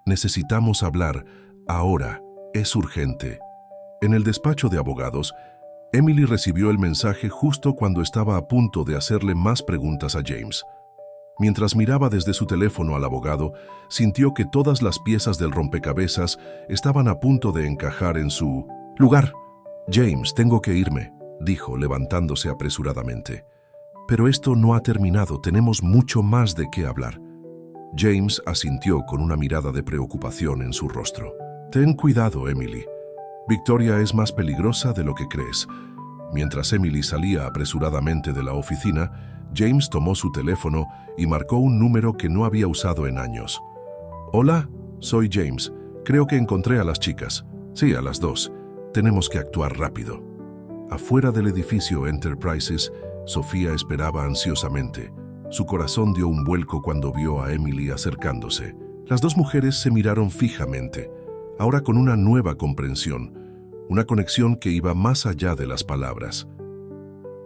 «Necesitamos hablar. Ahora. Es urgente». En el despacho de abogados, Emily recibió el mensaje justo cuando estaba a punto de hacerle más preguntas a James. Mientras miraba desde su teléfono al abogado, sintió que todas las piezas del rompecabezas estaban a punto de encajar en su lugar. «James, tengo que irme», dijo, levantándose apresuradamente. «Pero esto no ha terminado, tenemos mucho más de qué hablar». James asintió con una mirada de preocupación en su rostro. «Ten cuidado, Emily. Victoria es más peligrosa de lo que crees». Mientras Emily salía apresuradamente de la oficina, James tomó su teléfono y marcó un número que no había usado en años. «Hola, soy James. Creo que encontré a las chicas». «Sí, a las 2. Tenemos que actuar rápido». Afuera del edificio Enterprises, Sofía esperaba ansiosamente. Su corazón dio un vuelco cuando vio a Emily acercándose. Las dos mujeres se miraron fijamente, ahora con una nueva comprensión, una conexión que iba más allá de las palabras.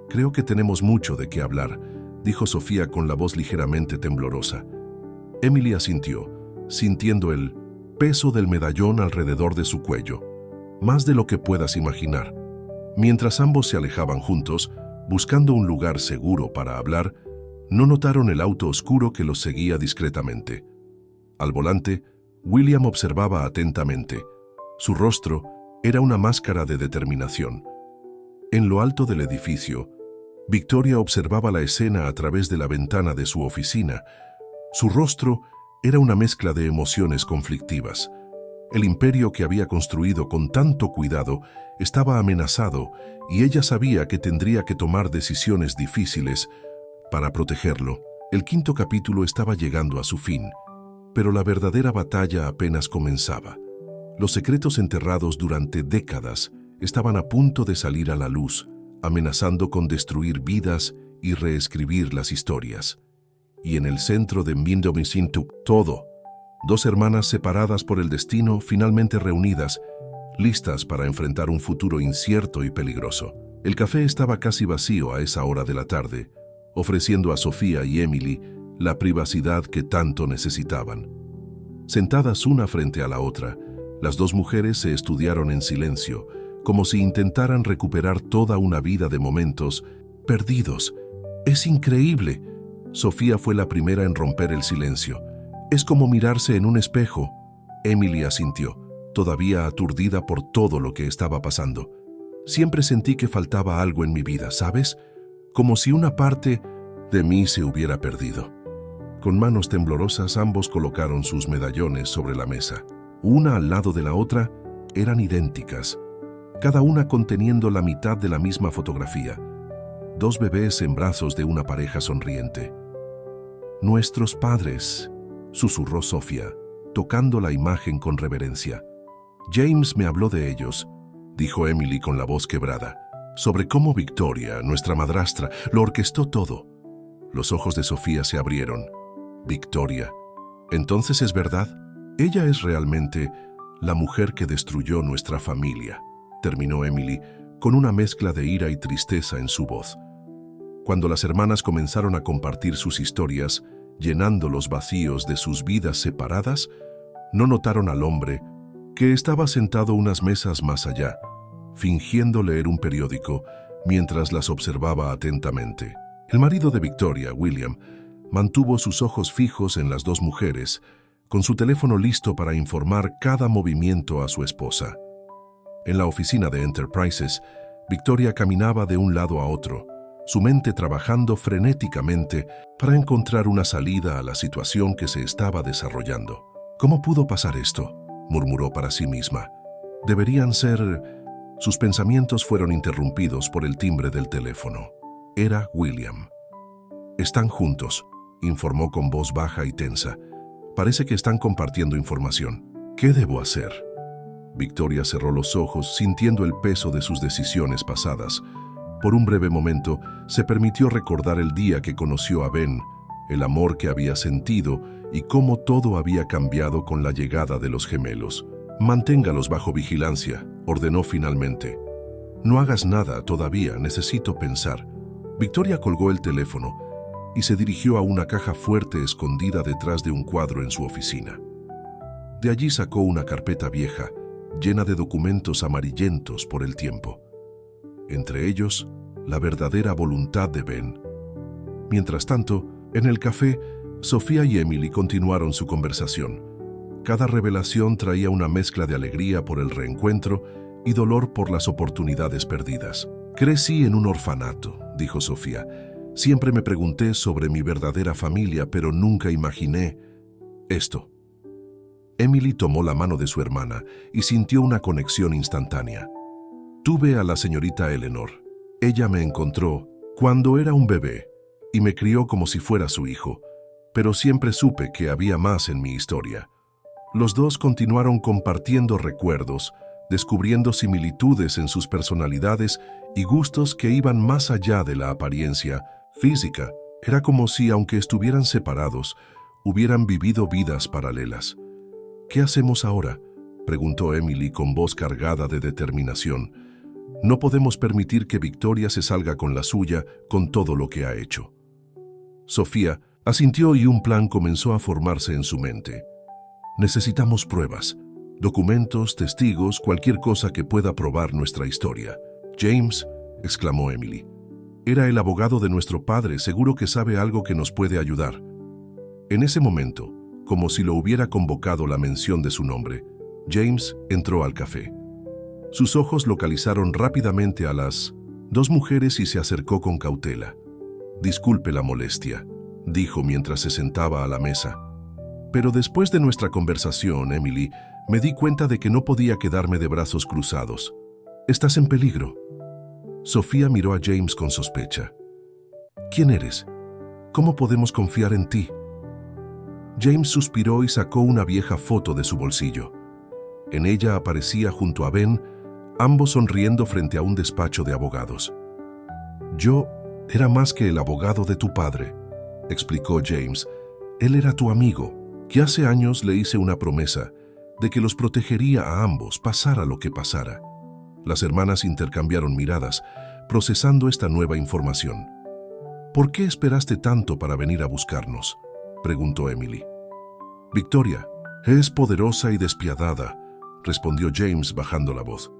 «Creo que tenemos mucho de qué hablar», dijo Sofía con la voz ligeramente temblorosa. Emily asintió, sintiendo el peso del medallón alrededor de su cuello, más de lo que puedas imaginar. Mientras ambos se alejaban juntos, buscando un lugar seguro para hablar, no notaron el auto oscuro que los seguía discretamente. Al volante, William observaba atentamente. Su rostro era una máscara de determinación. En lo alto del edificio, Victoria observaba la escena a través de la ventana de su oficina. Su rostro era una mezcla de emociones conflictivas. El imperio que había construido con tanto cuidado estaba amenazado y ella sabía que tendría que tomar decisiones difíciles para protegerlo. El 5º capítulo estaba llegando a su fin, pero la verdadera batalla apenas comenzaba. Los secretos enterrados durante décadas estaban a punto de salir a la luz, amenazando con destruir vidas y reescribir las historias. y en el centro de Mindomisintu, todo. Dos hermanas separadas por el destino, finalmente reunidas, listas para enfrentar un futuro incierto y peligroso. El café estaba casi vacío a esa hora de la tarde, ofreciendo a Sofía y Emily la privacidad que tanto necesitaban. Sentadas una frente a la otra, las dos mujeres se estudiaron en silencio, como si intentaran recuperar toda una vida de momentos perdidos. «Es increíble». Sofía fue la primera en romper el silencio. «Es como mirarse en un espejo». Emily asintió, todavía aturdida por todo lo que estaba pasando. «Siempre sentí que faltaba algo en mi vida, ¿sabes? Como si una parte de mí se hubiera perdido». Con manos temblorosas, ambos colocaron sus medallones sobre la mesa. Una al lado de la otra, eran idénticas, cada una conteniendo la mitad de la misma fotografía. Dos bebés en brazos de una pareja sonriente. «Nuestros padres», susurró Sofía, tocando la imagen con reverencia. «James me habló de ellos», dijo Emily con la voz quebrada, «sobre cómo Victoria, nuestra madrastra, lo orquestó todo». Los ojos de Sofía se abrieron. «Victoria. Entonces es verdad. Ella es realmente la mujer que destruyó nuestra familia», terminó Emily, con una mezcla de ira y tristeza en su voz. Cuando las hermanas comenzaron a compartir sus historias, llenando los vacíos de sus vidas separadas, no notaron al hombre, que estaba sentado unas mesas más allá, fingiendo leer un periódico mientras las observaba atentamente. El marido de Victoria, William, mantuvo sus ojos fijos en las dos mujeres, con su teléfono listo para informar cada movimiento a su esposa. En la oficina de Enterprises, Victoria caminaba de un lado a otro, su mente trabajando frenéticamente para encontrar una salida a la situación que se estaba desarrollando. «¿Cómo pudo pasar esto?», murmuró para sí misma. «Deberían ser...». Sus pensamientos fueron interrumpidos por el timbre del teléfono. Era William. «Están juntos», informó con voz baja y tensa. «Parece que están compartiendo información. ¿Qué debo hacer?». Victoria cerró los ojos, sintiendo el peso de sus decisiones pasadas. Por un breve momento, se permitió recordar el día que conoció a Ben, el amor que había sentido y cómo todo había cambiado con la llegada de los gemelos. «Manténgalos bajo vigilancia», ordenó finalmente. «No hagas nada todavía, necesito pensar». Victoria colgó el teléfono y se dirigió a una caja fuerte escondida detrás de un cuadro en su oficina. De allí sacó una carpeta vieja, llena de documentos amarillentos por el tiempo. Entre ellos, la verdadera voluntad de Ben. Mientras tanto, en el café, Sofía y Emily continuaron su conversación. Cada revelación traía una mezcla de alegría por el reencuentro y dolor por las oportunidades perdidas. «Crecí en un orfanato», dijo Sofía. «Siempre me pregunté sobre mi verdadera familia, pero nunca imaginé esto». Emily tomó la mano de su hermana y sintió una conexión instantánea. «Tuve a la señorita Eleanor. Ella me encontró cuando era un bebé y me crió como si fuera su hijo, pero siempre supe que había más en mi historia». Los dos continuaron compartiendo recuerdos, descubriendo similitudes en sus personalidades y gustos que iban más allá de la apariencia física. Era como si, aunque estuvieran separados, hubieran vivido vidas paralelas. «¿Qué hacemos ahora?», preguntó Emily con voz cargada de determinación. «No podemos permitir que Victoria se salga con la suya con todo lo que ha hecho». Sofía asintió y un plan comenzó a formarse en su mente. «Necesitamos pruebas, documentos, testigos, cualquier cosa que pueda probar nuestra historia». «James», exclamó Emily. «Era el abogado de nuestro padre, seguro que sabe algo que nos puede ayudar». En ese momento, como si lo hubiera convocado la mención de su nombre, James entró al café. Sus ojos localizaron rápidamente a las dos mujeres y se acercó con cautela. «Disculpe la molestia», dijo mientras se sentaba a la mesa. «Pero después de nuestra conversación, Emily, me di cuenta de que no podía quedarme de brazos cruzados. Estás en peligro». Sofía miró a James con sospecha. «¿Quién eres? ¿Cómo podemos confiar en ti?». James suspiró y sacó una vieja foto de su bolsillo. En ella aparecía junto a Ben, ambos sonriendo frente a un despacho de abogados. «Yo era más que el abogado de tu padre», explicó James. Él era tu amigo, que hace años le hice una promesa de que los protegería a ambos, pasara lo que pasara. Las hermanas intercambiaron miradas, procesando esta nueva información. ¿Por qué esperaste tanto para venir a buscarnos?, preguntó Emily. Victoria es poderosa y despiadada, respondió James bajando la voz.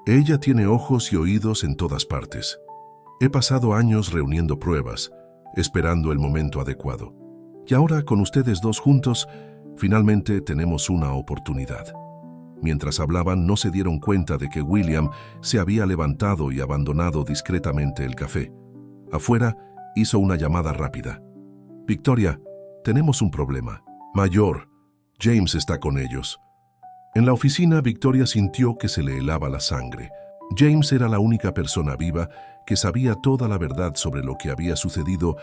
Ella tiene ojos y oídos en todas partes. He pasado años reuniendo pruebas, esperando el momento adecuado. Y ahora, con ustedes dos juntos, finalmente tenemos una oportunidad. Mientras hablaban, no se dieron cuenta de que William se había levantado y abandonado discretamente el café. Afuera, hizo una llamada rápida. Victoria, tenemos un problema. Mayor, James está con ellos. En la oficina, Victoria sintió que se le helaba la sangre. James era la única persona viva que sabía toda la verdad sobre lo que había sucedido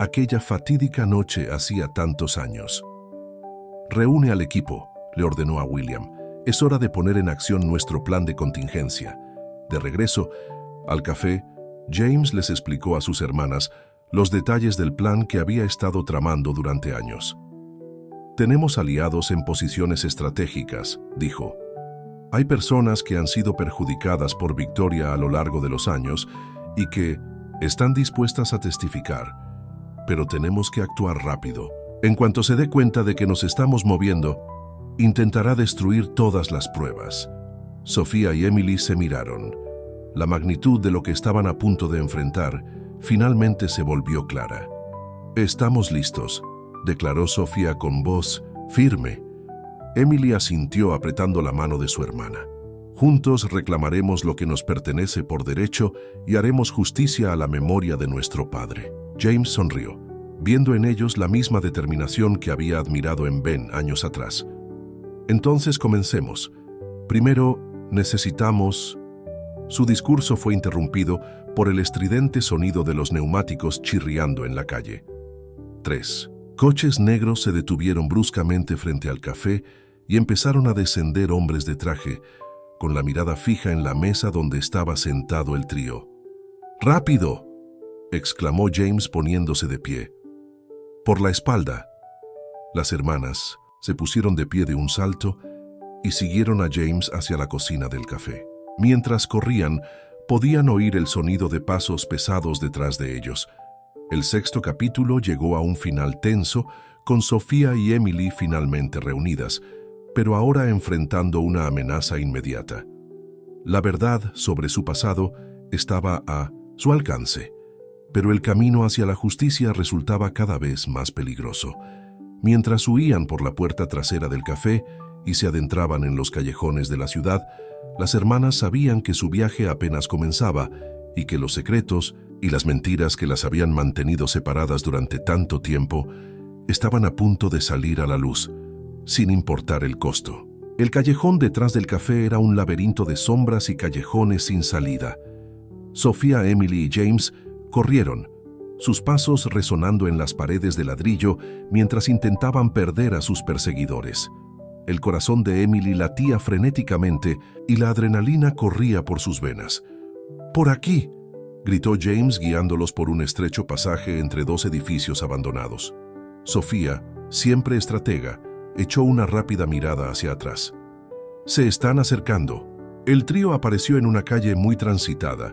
aquella fatídica noche hacía tantos años. Reúne al equipo, le ordenó a William. Es hora de poner en acción nuestro plan de contingencia. De regreso al café, James les explicó a sus hermanas los detalles del plan que había estado tramando durante años. Tenemos aliados en posiciones estratégicas, dijo. Hay personas que han sido perjudicadas por Victoria a lo largo de los años y que están dispuestas a testificar. Pero tenemos que actuar rápido. En cuanto se dé cuenta de que nos estamos moviendo, intentará destruir todas las pruebas. Sofía y Emily se miraron. La magnitud de lo que estaban a punto de enfrentar finalmente se volvió clara. Estamos listos, declaró Sofía con voz firme. Emily asintió apretando la mano de su hermana. Juntos reclamaremos lo que nos pertenece por derecho y haremos justicia a la memoria de nuestro padre. James sonrió, viendo en ellos la misma determinación que había admirado en Ben años atrás. Entonces comencemos. Primero, necesitamos... Su discurso fue interrumpido por el estridente sonido de los neumáticos chirriando en la calle. 3. Coches negros se detuvieron bruscamente frente al café y empezaron a descender hombres de traje, con la mirada fija en la mesa donde estaba sentado el trío. ¡Rápido!, exclamó James poniéndose de pie. Por la espalda. Las hermanas se pusieron de pie de un salto y siguieron a James hacia la cocina del café. Mientras corrían, podían oír el sonido de pasos pesados detrás de ellos. El 6º capítulo llegó a un final tenso, con Sofía y Emily finalmente reunidas, pero ahora enfrentando una amenaza inmediata. La verdad sobre su pasado estaba a su alcance, pero el camino hacia la justicia resultaba cada vez más peligroso. Mientras huían por la puerta trasera del café y se adentraban en los callejones de la ciudad, las hermanas sabían que su viaje apenas comenzaba y que los secretos y las mentiras que las habían mantenido separadas durante tanto tiempo estaban a punto de salir a la luz, sin importar el costo. El callejón detrás del café era un laberinto de sombras y callejones sin salida. Sofía, Emily y James corrieron, sus pasos resonando en las paredes de ladrillo mientras intentaban perder a sus perseguidores. El corazón de Emily latía frenéticamente y la adrenalina corría por sus venas. ¡Por aquí!, gritó James guiándolos por un estrecho pasaje entre dos edificios abandonados. Sofía, siempre estratega, echó una rápida mirada hacia atrás. Se están acercando. El trío apareció en una calle muy transitada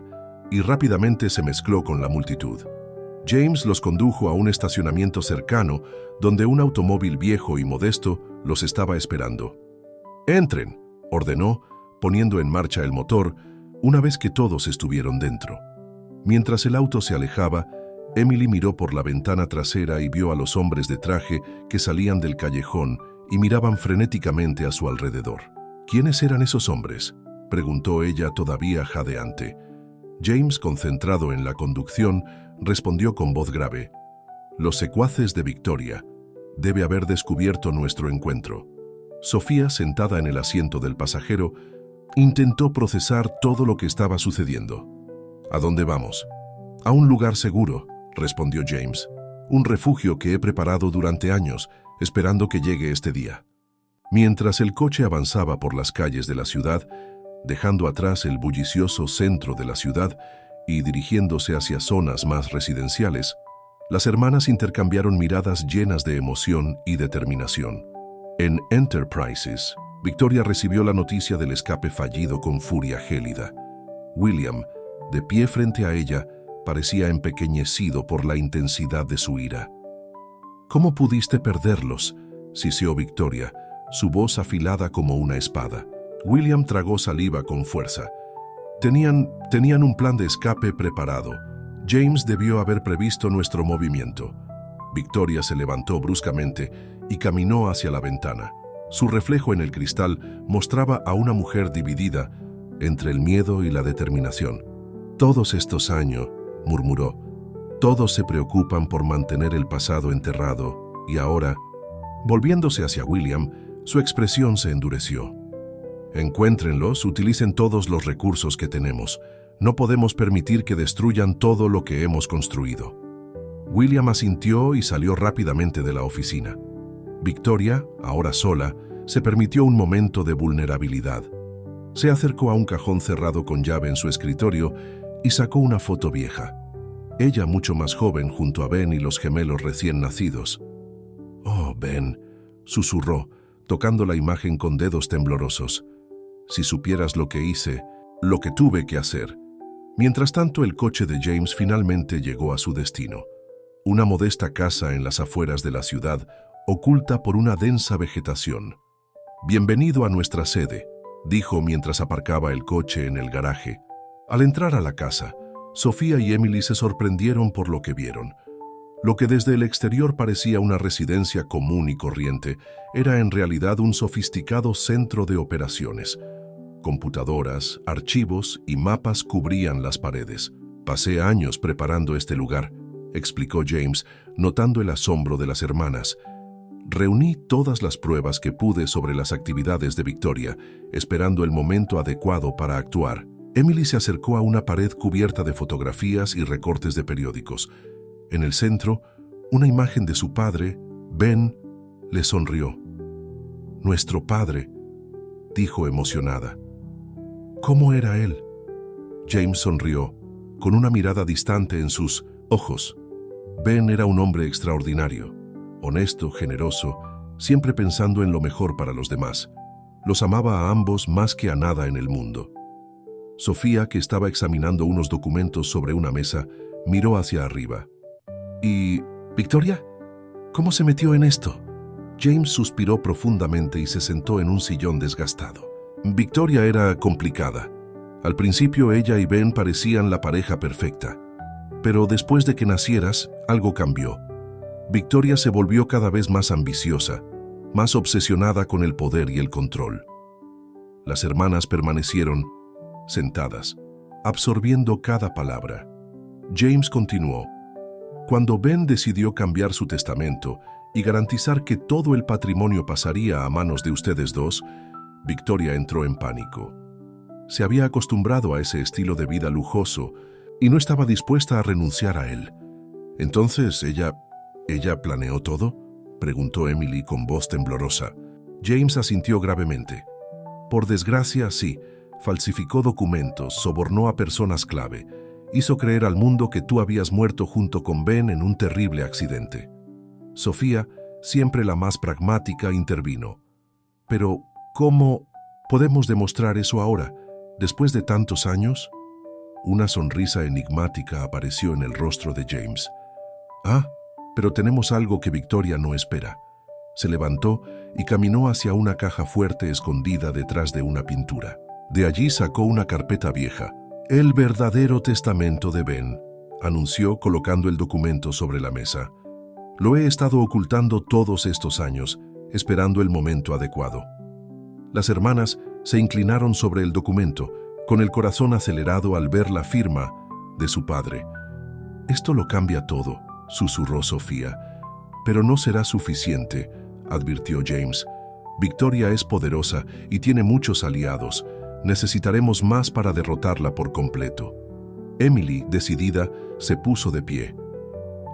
y rápidamente se mezcló con la multitud. James los condujo a un estacionamiento cercano donde un automóvil viejo y modesto los estaba esperando. «Entren», ordenó, poniendo en marcha el motor una vez que todos estuvieron dentro. Mientras el auto se alejaba, Emily miró por la ventana trasera y vio a los hombres de traje que salían del callejón y miraban frenéticamente a su alrededor. «¿Quiénes eran esos hombres?», preguntó ella todavía jadeante. James, concentrado en la conducción, respondió con voz grave: «Los secuaces de Victoria. Debe haber descubierto nuestro encuentro». Sofía, sentada en el asiento del pasajero, intentó procesar todo lo que estaba sucediendo. «¿A dónde vamos?». «A un lugar seguro», respondió James. «Un refugio que he preparado durante años, esperando que llegue este día». Mientras el coche avanzaba por las calles de la ciudad, dejando atrás el bullicioso centro de la ciudad y dirigiéndose hacia zonas más residenciales, Las hermanas intercambiaron miradas llenas de emoción y determinación. En Enterprises, Victoria recibió la noticia del escape fallido con furia gélida. William, de pie frente a ella, parecía empequeñecido por la intensidad de su ira. «¿Cómo pudiste perderlos?», siseó Victoria, su voz afilada como una espada. William tragó saliva con fuerza. Tenían un plan de escape preparado. James debió haber previsto nuestro movimiento». Victoria se levantó bruscamente y caminó hacia la ventana. Su reflejo en el cristal mostraba a una mujer dividida entre el miedo y la determinación. «Todos estos años», murmuró, «todos se preocupan por mantener el pasado enterrado, y ahora…». Volviéndose hacia William, su expresión se endureció. «Encuéntrenlos, utilicen todos los recursos que tenemos. No podemos permitir que destruyan todo lo que hemos construido». William asintió y salió rápidamente de la oficina. Victoria, ahora sola, se permitió un momento de vulnerabilidad. Se acercó a un cajón cerrado con llave en su escritorio y sacó una foto vieja. Ella mucho más joven junto a Ben y los gemelos recién nacidos. «Oh, Ben», susurró, tocando la imagen con dedos temblorosos. «Si supieras lo que hice, lo que tuve que hacer». Mientras tanto, el coche de James finalmente llegó a su destino. Una modesta casa en las afueras de la ciudad, oculta por una densa vegetación. «Bienvenido a nuestra sede», dijo mientras aparcaba el coche en el garaje. Al entrar a la casa, Sofía y Emily se sorprendieron por lo que vieron. Lo que desde el exterior parecía una residencia común y corriente, era en realidad un sofisticado centro de operaciones. Computadoras, archivos y mapas cubrían las paredes. «Pasé años preparando este lugar», explicó James, notando el asombro de las hermanas. «Reuní todas las pruebas que pude sobre las actividades de Victoria, esperando el momento adecuado para actuar». Emily se acercó a una pared cubierta de fotografías y recortes de periódicos. En el centro, una imagen de su padre, Ben, le sonrió. «Nuestro padre», dijo emocionada. «¿Cómo era él?». James sonrió, con una mirada distante en sus ojos. Ben era un hombre extraordinario, honesto, generoso, siempre pensando en lo mejor para los demás. Los amaba a ambos más que a nada en el mundo. Sofía, que estaba examinando unos documentos sobre una mesa, miró hacia arriba. «¿Y Victoria? ¿Cómo se metió en esto?». James suspiró profundamente y se sentó en un sillón desgastado. Victoria era complicada. Al principio ella y Ben parecían la pareja perfecta. Pero después de que nacieras, algo cambió. Victoria se volvió cada vez más ambiciosa, más obsesionada con el poder y el control. Las hermanas permanecieron sentadas, absorbiendo cada palabra. James continuó. «Cuando Ben decidió cambiar su testamento y garantizar que todo el patrimonio pasaría a manos de ustedes dos, Victoria entró en pánico. Se había acostumbrado a ese estilo de vida lujoso y no estaba dispuesta a renunciar a él. Entonces, ¿ella planeó todo?», preguntó Emily con voz temblorosa. James asintió gravemente. «Por desgracia, sí. Falsificó documentos, sobornó a personas clave, hizo creer al mundo que tú habías muerto junto con Ben en un terrible accidente». Sofía, siempre la más pragmática, intervino. «Pero, ¿cómo podemos demostrar eso ahora, después de tantos años?». Una sonrisa enigmática apareció en el rostro de James. «Ah, pero tenemos algo que Victoria no espera». Se levantó y caminó hacia una caja fuerte escondida detrás de una pintura. De allí sacó una carpeta vieja. «El verdadero testamento de Ben», anunció colocando el documento sobre la mesa. «Lo he estado ocultando todos estos años, esperando el momento adecuado». Las hermanas se inclinaron sobre el documento, con el corazón acelerado al ver la firma de su padre. «Esto lo cambia todo», susurró Sofía. «Pero no será suficiente», advirtió James. «Victoria es poderosa y tiene muchos aliados. Necesitaremos más para derrotarla por completo». Emily, decidida, se puso de pie.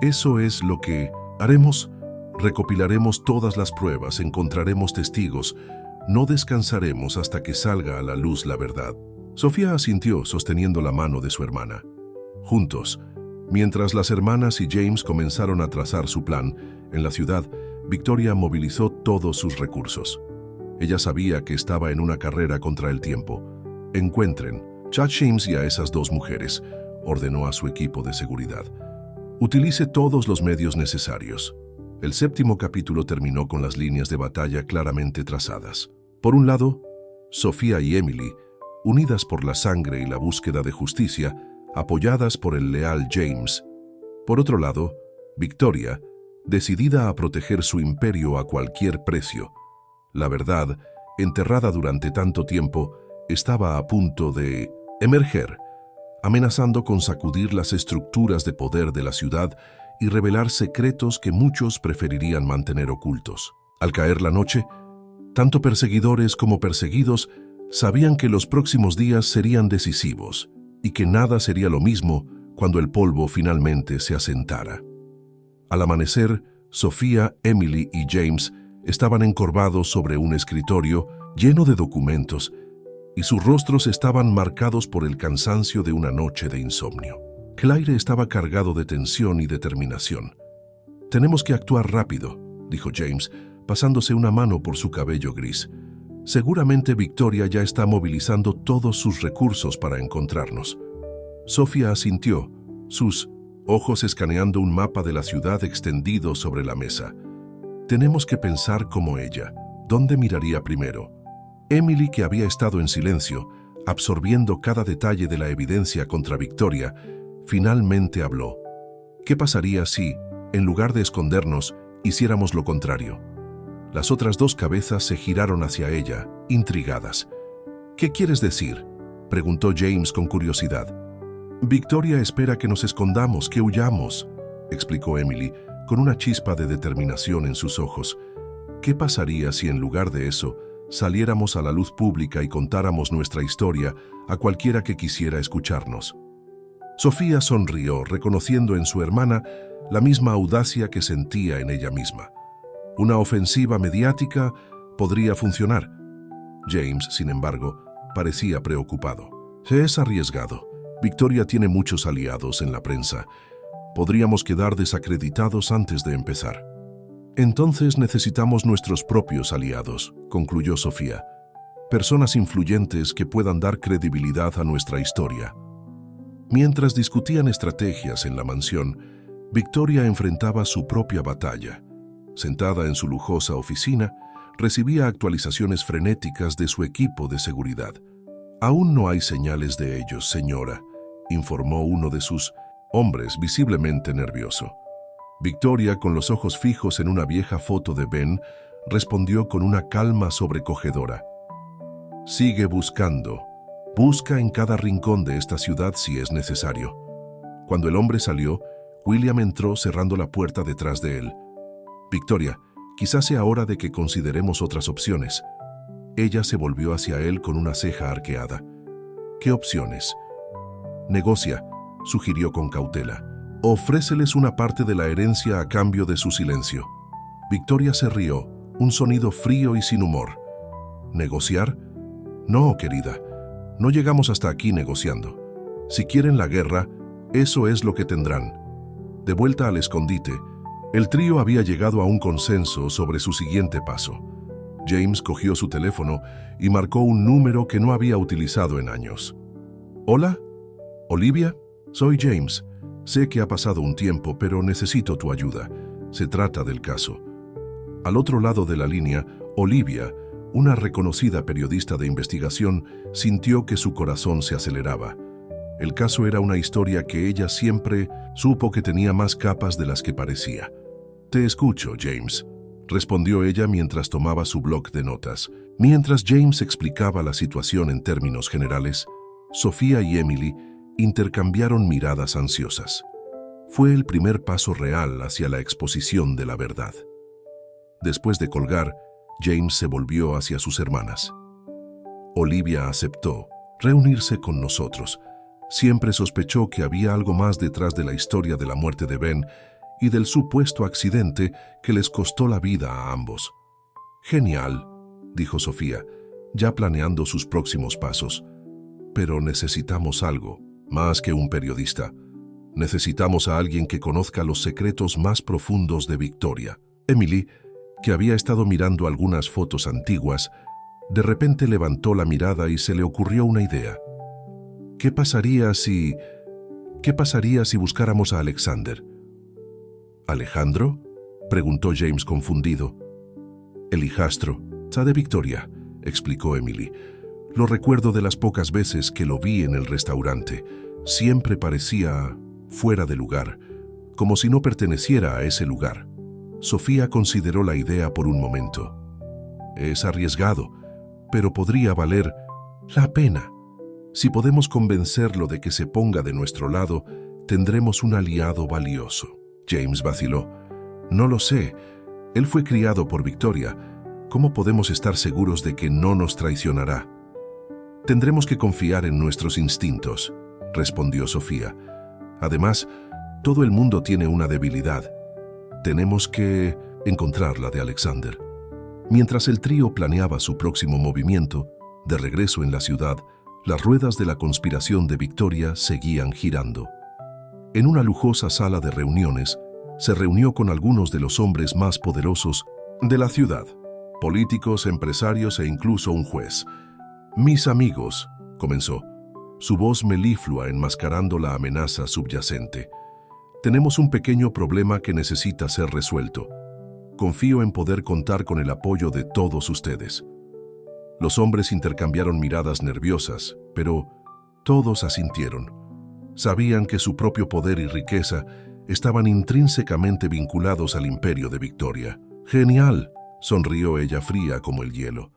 «Eso es lo que haremos. Recopilaremos todas las pruebas, encontraremos testigos. No descansaremos hasta que salga a la luz la verdad». Sofía asintió, sosteniendo la mano de su hermana. «Juntos, Mientras las hermanas y James comenzaron a trazar su plan, en la ciudad, Victoria movilizó todos sus recursos. Ella sabía que estaba en una carrera contra el tiempo. Encuentren a James y a esas dos mujeres, ordenó a su equipo de seguridad. Utilice todos los medios necesarios. El 7º capítulo terminó con las líneas de batalla claramente trazadas. Por un lado, Sofía y Emily, unidas por la sangre y la búsqueda de justicia, apoyadas por el leal James. Por otro lado, Victoria, decidida a proteger su imperio a cualquier precio. La verdad, enterrada durante tanto tiempo, estaba a punto de emerger, amenazando con sacudir las estructuras de poder de la ciudad y revelar secretos que muchos preferirían mantener ocultos. Al caer la noche, tanto perseguidores como perseguidos sabían que los próximos días serían decisivos y que nada sería lo mismo cuando el polvo finalmente se asentara. Al amanecer, Sofía, Emily y James estaban encorvados sobre un escritorio lleno de documentos y sus rostros estaban marcados por el cansancio de una noche de insomnio. Claire estaba cargado de tensión y determinación. «Tenemos que actuar rápido», dijo James, pasándose una mano por su cabello gris. «Seguramente Victoria ya está movilizando todos sus recursos para encontrarnos». Sofía asintió, sus ojos escaneando un mapa de la ciudad extendido sobre la mesa. «Tenemos que pensar como ella. ¿Dónde miraría primero?» Emily, que había estado en silencio, absorbiendo cada detalle de la evidencia contra Victoria, finalmente habló. ¿Qué pasaría si, en lugar de escondernos, hiciéramos lo contrario? Las otras dos cabezas se giraron hacia ella, intrigadas. «¿Qué quieres decir?», preguntó James con curiosidad. «Victoria espera que nos escondamos, que huyamos», explicó Emily, con una chispa de determinación en sus ojos. «¿Qué pasaría si en lugar de eso saliéramos a la luz pública y contáramos nuestra historia a cualquiera que quisiera escucharnos?» Sofía sonrió, reconociendo en su hermana la misma audacia que sentía en ella misma. Una ofensiva mediática podría funcionar. James, sin embargo, parecía preocupado. «Se es arriesgado. Victoria tiene muchos aliados en la prensa. Podríamos quedar desacreditados antes de empezar». «Entonces necesitamos nuestros propios aliados», concluyó Sofía. «Personas influyentes que puedan dar credibilidad a nuestra historia». Mientras discutían estrategias en la mansión, Victoria enfrentaba su propia batalla. Sentada en su lujosa oficina, recibía actualizaciones frenéticas de su equipo de seguridad. «Aún no hay señales de ellos, señora», informó uno de sus hombres visiblemente nervioso. Victoria, con los ojos fijos en una vieja foto de Ben, respondió con una calma sobrecogedora. «Sigue buscando. Busca en cada rincón de esta ciudad si es necesario». Cuando el hombre salió, William entró cerrando la puerta detrás de él. «Victoria, quizás sea hora de que consideremos otras opciones». Ella se volvió hacia él con una ceja arqueada. «¿Qué opciones?» «Negocia», sugirió con cautela. «Ofréceles una parte de la herencia a cambio de su silencio». Victoria se rió, un sonido frío y sin humor. «¿Negociar? No, querida. No llegamos hasta aquí negociando. Si quieren la guerra, eso es lo que tendrán». De vuelta al escondite, el trío había llegado a un consenso sobre su siguiente paso. James cogió su teléfono y marcó un número que no había utilizado en años. «¿Hola? ¿Olivia? Soy James. Sé que ha pasado un tiempo, pero necesito tu ayuda. Se trata del caso». Al otro lado de la línea, Olivia, una reconocida periodista de investigación, sintió que su corazón se aceleraba. El caso era una historia que ella siempre supo que tenía más capas de las que parecía. «Te escucho, James», respondió ella mientras tomaba su bloc de notas. Mientras James explicaba la situación en términos generales, Sofía y Emily intercambiaron miradas ansiosas. Fue el primer paso real hacia la exposición de la verdad. Después de colgar, James se volvió hacia sus hermanas. «Olivia aceptó reunirse con nosotros. Siempre sospechó que había algo más detrás de la historia de la muerte de Ben y del supuesto accidente que les costó la vida a ambos». «Genial», dijo Sofía, ya planeando sus próximos pasos. «Pero necesitamos algo, más que un periodista. Necesitamos a alguien que conozca los secretos más profundos de Victoria. Emily, que había estado mirando algunas fotos antiguas, de repente levantó la mirada y se le ocurrió una idea. ¿Qué pasaría si buscáramos a Alexander? ¿Alejandro?, preguntó James confundido. El hijastro de Victoria, explicó Emily. Lo recuerdo de las pocas veces que lo vi en el restaurante. Siempre parecía fuera de lugar, como si no perteneciera a ese lugar. Sofía consideró la idea por un momento. Es arriesgado, pero podría valer la pena. Si podemos convencerlo de que se ponga de nuestro lado, tendremos un aliado valioso. James vaciló. No lo sé. Él fue criado por Victoria. ¿Cómo podemos estar seguros de que no nos traicionará? Tendremos que confiar en nuestros instintos, respondió Sofía. Además, todo el mundo tiene una debilidad. Tenemos que encontrar la de Alexander. Mientras el trío planeaba su próximo movimiento, de regreso en la ciudad, las ruedas de la conspiración de Victoria seguían girando. En una lujosa sala de reuniones, se reunió con algunos de los hombres más poderosos de la ciudad, políticos, empresarios e incluso un juez. «Mis amigos», comenzó, su voz meliflua enmascarando la amenaza subyacente. «Tenemos un pequeño problema que necesita ser resuelto. Confío en poder contar con el apoyo de todos ustedes». Los hombres intercambiaron miradas nerviosas, pero todos asintieron. Sabían que su propio poder y riqueza estaban intrínsecamente vinculados al imperio de Victoria. «Genial», sonrió ella fría como el hielo,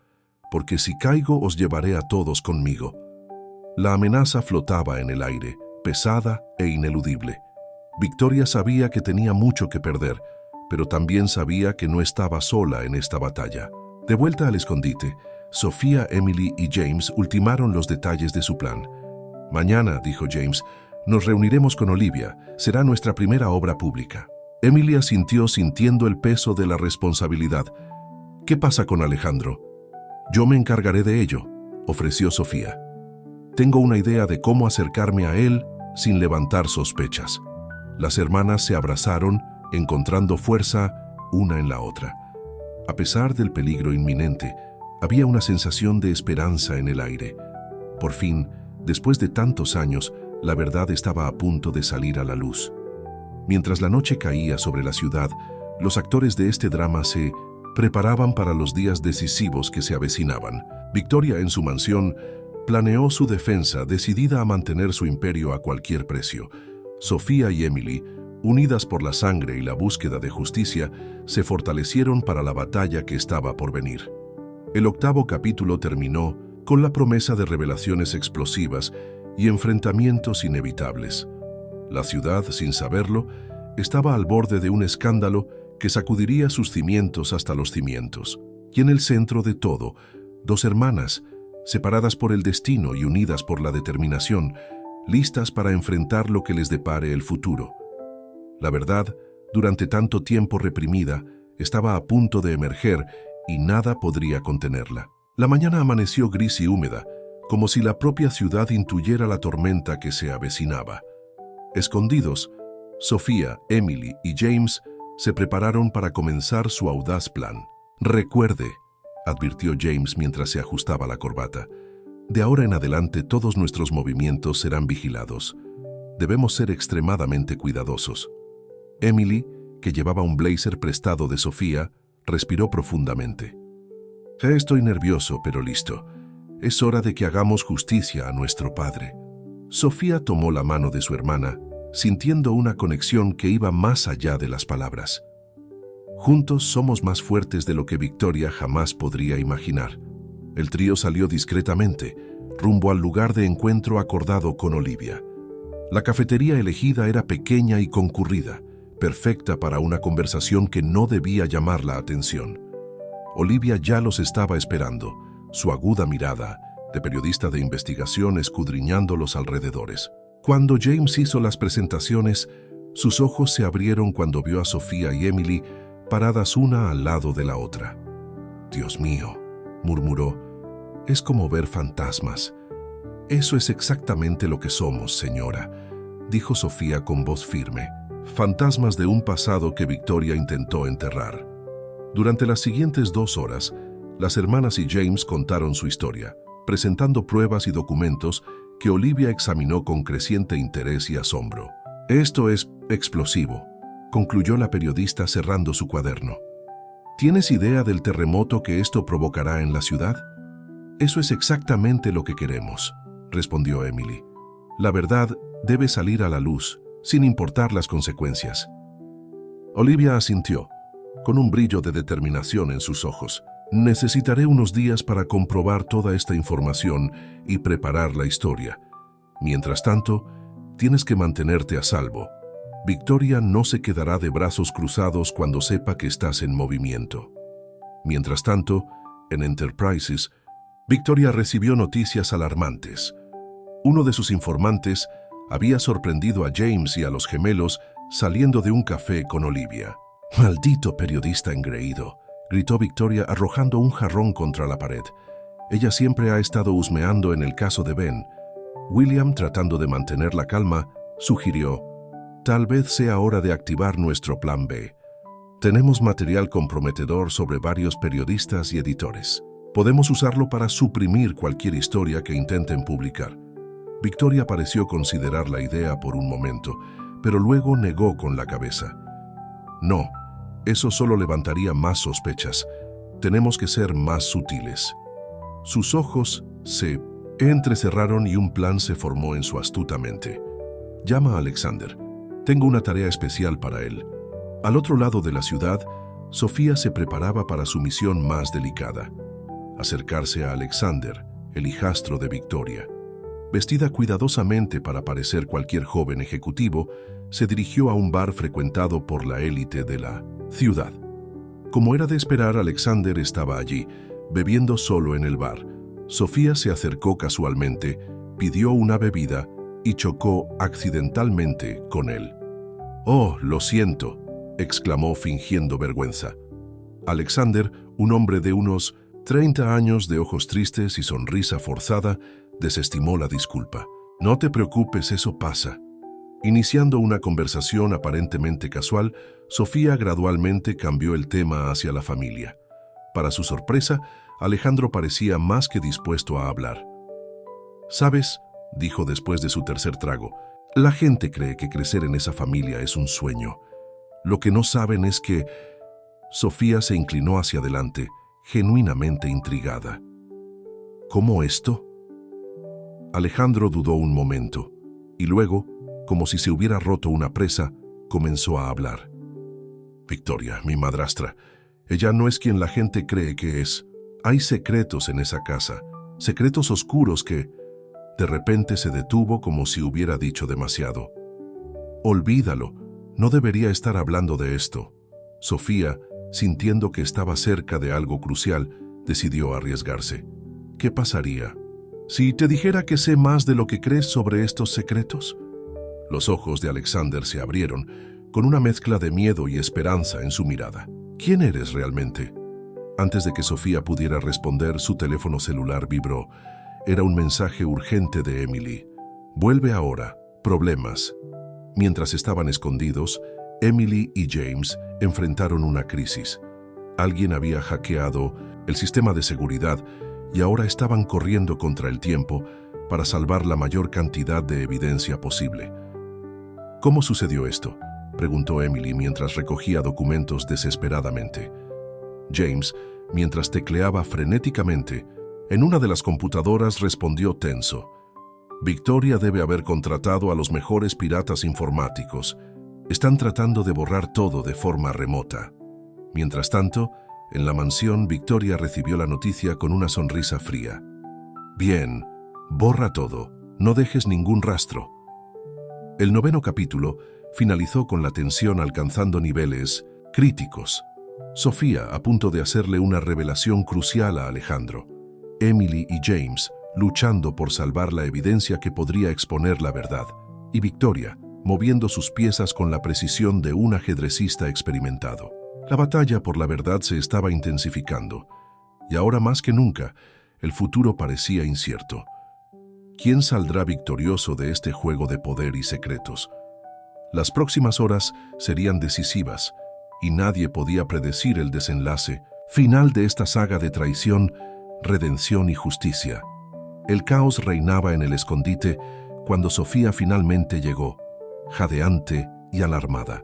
«porque si caigo os llevaré a todos conmigo». La amenaza flotaba en el aire, pesada e ineludible. Victoria sabía que tenía mucho que perder, pero también sabía que no estaba sola en esta batalla. De vuelta al escondite, Sofía, Emily y James ultimaron los detalles de su plan. «Mañana», dijo James, «nos reuniremos con Olivia. Será nuestra primera obra pública». Emily asintió sintiendo el peso de la responsabilidad. «¿Qué pasa con Alejandro?» «Yo me encargaré de ello», ofreció Sofía. «Tengo una idea de cómo acercarme a él sin levantar sospechas». Las hermanas se abrazaron, encontrando fuerza una en la otra. A pesar del peligro inminente, había una sensación de esperanza en el aire. Por fin, después de tantos años, la verdad estaba a punto de salir a la luz. Mientras la noche caía sobre la ciudad, los actores de este drama se preparaban para los días decisivos que se avecinaban. Victoria, en su mansión, planeó su defensa, decidida a mantener su imperio a cualquier precio. Sofía y Emily, unidas por la sangre y la búsqueda de justicia, se fortalecieron para la batalla que estaba por venir. El 8º capítulo terminó con la promesa de revelaciones explosivas y enfrentamientos inevitables. La ciudad, sin saberlo, estaba al borde de un escándalo que sacudiría sus cimientos hasta los cimientos. Y en el centro de todo, dos hermanas, separadas por el destino y unidas por la determinación, listas para enfrentar lo que les depare el futuro. La verdad, durante tanto tiempo reprimida, estaba a punto de emerger y nada podría contenerla. La mañana amaneció gris y húmeda, como si la propia ciudad intuyera la tormenta que se avecinaba. Escondidos, Sofía, Emily y James se prepararon para comenzar su audaz plan. «Recuerde», advirtió James mientras se ajustaba la corbata, «de ahora en adelante todos nuestros movimientos serán vigilados. Debemos ser extremadamente cuidadosos». Emily, que llevaba un blazer prestado de Sofía, respiró profundamente. «Estoy nervioso, pero listo. Es hora de que hagamos justicia a nuestro padre». Sofía tomó la mano de su hermana, sintiendo una conexión que iba más allá de las palabras. «Juntos somos más fuertes de lo que Victoria jamás podría imaginar». El trío salió discretamente, rumbo al lugar de encuentro acordado con Olivia. La cafetería elegida era pequeña y concurrida, perfecta para una conversación que no debía llamar la atención. Olivia ya los estaba esperando, su aguda mirada, de periodista de investigación escudriñando los alrededores. Cuando James hizo las presentaciones, sus ojos se abrieron cuando vio a Sofía y Emily paradas una al lado de la otra. «Dios mío», murmuró, «es como ver fantasmas». «Eso es exactamente lo que somos, señora. dijo Sofía con voz firme. Fantasmas de un pasado que Victoria intentó enterrar. Durante las siguientes 2 horas, las hermanas y James contaron su historia, presentando pruebas y documentos que Olivia examinó con creciente interés y asombro. «Esto es explosivo», concluyó la periodista cerrando su cuaderno. «¿Tienes idea del terremoto que esto provocará en la ciudad?» «Eso es exactamente lo que queremos», respondió Emily. «La verdad debe salir a la luz, sin importar las consecuencias». Olivia asintió, con un brillo de determinación en sus ojos. «Necesitaré unos días para comprobar toda esta información y preparar la historia. Mientras tanto, tienes que mantenerte a salvo. Victoria no se quedará de brazos cruzados cuando sepa que estás en movimiento». Mientras tanto, en Enterprises, Victoria recibió noticias alarmantes. Uno de sus informantes había sorprendido a James y a los gemelos saliendo de un café con Olivia. «Maldito periodista engreído», gritó Victoria arrojando un jarrón contra la pared. Ella siempre ha estado husmeando en el caso de Ben. William, tratando de mantener la calma, sugirió: «Tal vez sea hora de activar nuestro plan B. Tenemos material comprometedor sobre varios periodistas y editores. Podemos usarlo para suprimir cualquier historia que intenten publicar». Victoria pareció considerar la idea por un momento, pero luego negó con la cabeza. «No, eso solo levantaría más sospechas. Tenemos que ser más sutiles». Sus ojos se entrecerraron y un plan se formó en su astuta mente. «Llama a Alexander. Tengo una tarea especial para él». Al otro lado de la ciudad, Sofía se preparaba para su misión más delicada: acercarse a Alexander, el hijastro de Victoria. Vestida cuidadosamente para parecer cualquier joven ejecutivo, se dirigió a un bar frecuentado por la élite de la ciudad. Como era de esperar, Alexander estaba allí, bebiendo solo en el bar. Sofía se acercó casualmente, pidió una bebida y chocó accidentalmente con él. «Oh, lo siento», exclamó fingiendo vergüenza. Alexander, un hombre de unos 30 años de ojos tristes y sonrisa forzada, desestimó la disculpa. «No te preocupes, eso pasa». Iniciando una conversación aparentemente casual, Sofía gradualmente cambió el tema hacia la familia. Para su sorpresa, Alejandro parecía más que dispuesto a hablar. «¿Sabes?», dijo después de su tercer trago, «la gente cree que crecer en esa familia es un sueño. Lo que no saben es que…». Sofía se inclinó hacia adelante, genuinamente intrigada. «¿Cómo esto?». Alejandro dudó un momento, y luego, como si se hubiera roto una presa, comenzó a hablar. «Victoria, mi madrastra, ella no es quien la gente cree que es. Hay secretos en esa casa, secretos oscuros que…». De repente se detuvo como si hubiera dicho demasiado. «Olvídalo, no debería estar hablando de esto». Sofía, sintiendo que estaba cerca de algo crucial, decidió arriesgarse. «¿Qué pasaría si te dijera que sé más de lo que crees sobre estos secretos?». Los ojos de Alexander se abrieron, con una mezcla de miedo y esperanza en su mirada. «¿Quién eres realmente?». Antes de que Sofía pudiera responder, su teléfono celular vibró. Era un mensaje urgente de Emily. «Vuelve ahora. Problemas». Mientras estaban escondidos, Emily y James enfrentaron una crisis. Alguien había hackeado el sistema de seguridad y ahora estaban corriendo contra el tiempo para salvar la mayor cantidad de evidencia posible. «¿Cómo sucedió esto?», preguntó Emily mientras recogía documentos desesperadamente. James, mientras tecleaba frenéticamente, en una de las computadoras respondió tenso: «Victoria debe haber contratado a los mejores piratas informáticos. Están tratando de borrar todo de forma remota». Mientras tanto, en la mansión, Victoria recibió la noticia con una sonrisa fría. «Bien, borra todo, no dejes ningún rastro». El 9º capítulo finalizó con la tensión alcanzando niveles críticos. Sofía a punto de hacerle una revelación crucial a Alejandro. Emily y James luchando por salvar la evidencia que podría exponer la verdad. Y Victoria moviendo sus piezas con la precisión de un ajedrecista experimentado. La batalla por la verdad se estaba intensificando. Y ahora más que nunca, el futuro parecía incierto. ¿Quién saldrá victorioso de este juego de poder y secretos? Las próximas horas serían decisivas, y nadie podía predecir el desenlace final de esta saga de traición, redención y justicia. El caos reinaba en el escondite cuando Sofía finalmente llegó, jadeante y alarmada.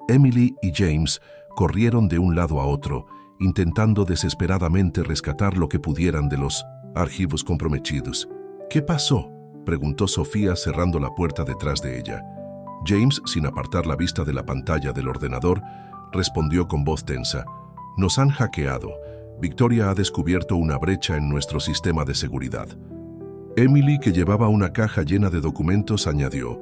Emily y James corrieron de un lado a otro, intentando desesperadamente rescatar lo que pudieran de los archivos comprometidos. ¿Qué pasó?, preguntó Sofía cerrando la puerta detrás de ella. James, sin apartar la vista de la pantalla del ordenador, respondió con voz tensa. Nos han hackeado. Victoria ha descubierto una brecha en nuestro sistema de seguridad. Emily, que llevaba una caja llena de documentos, añadió.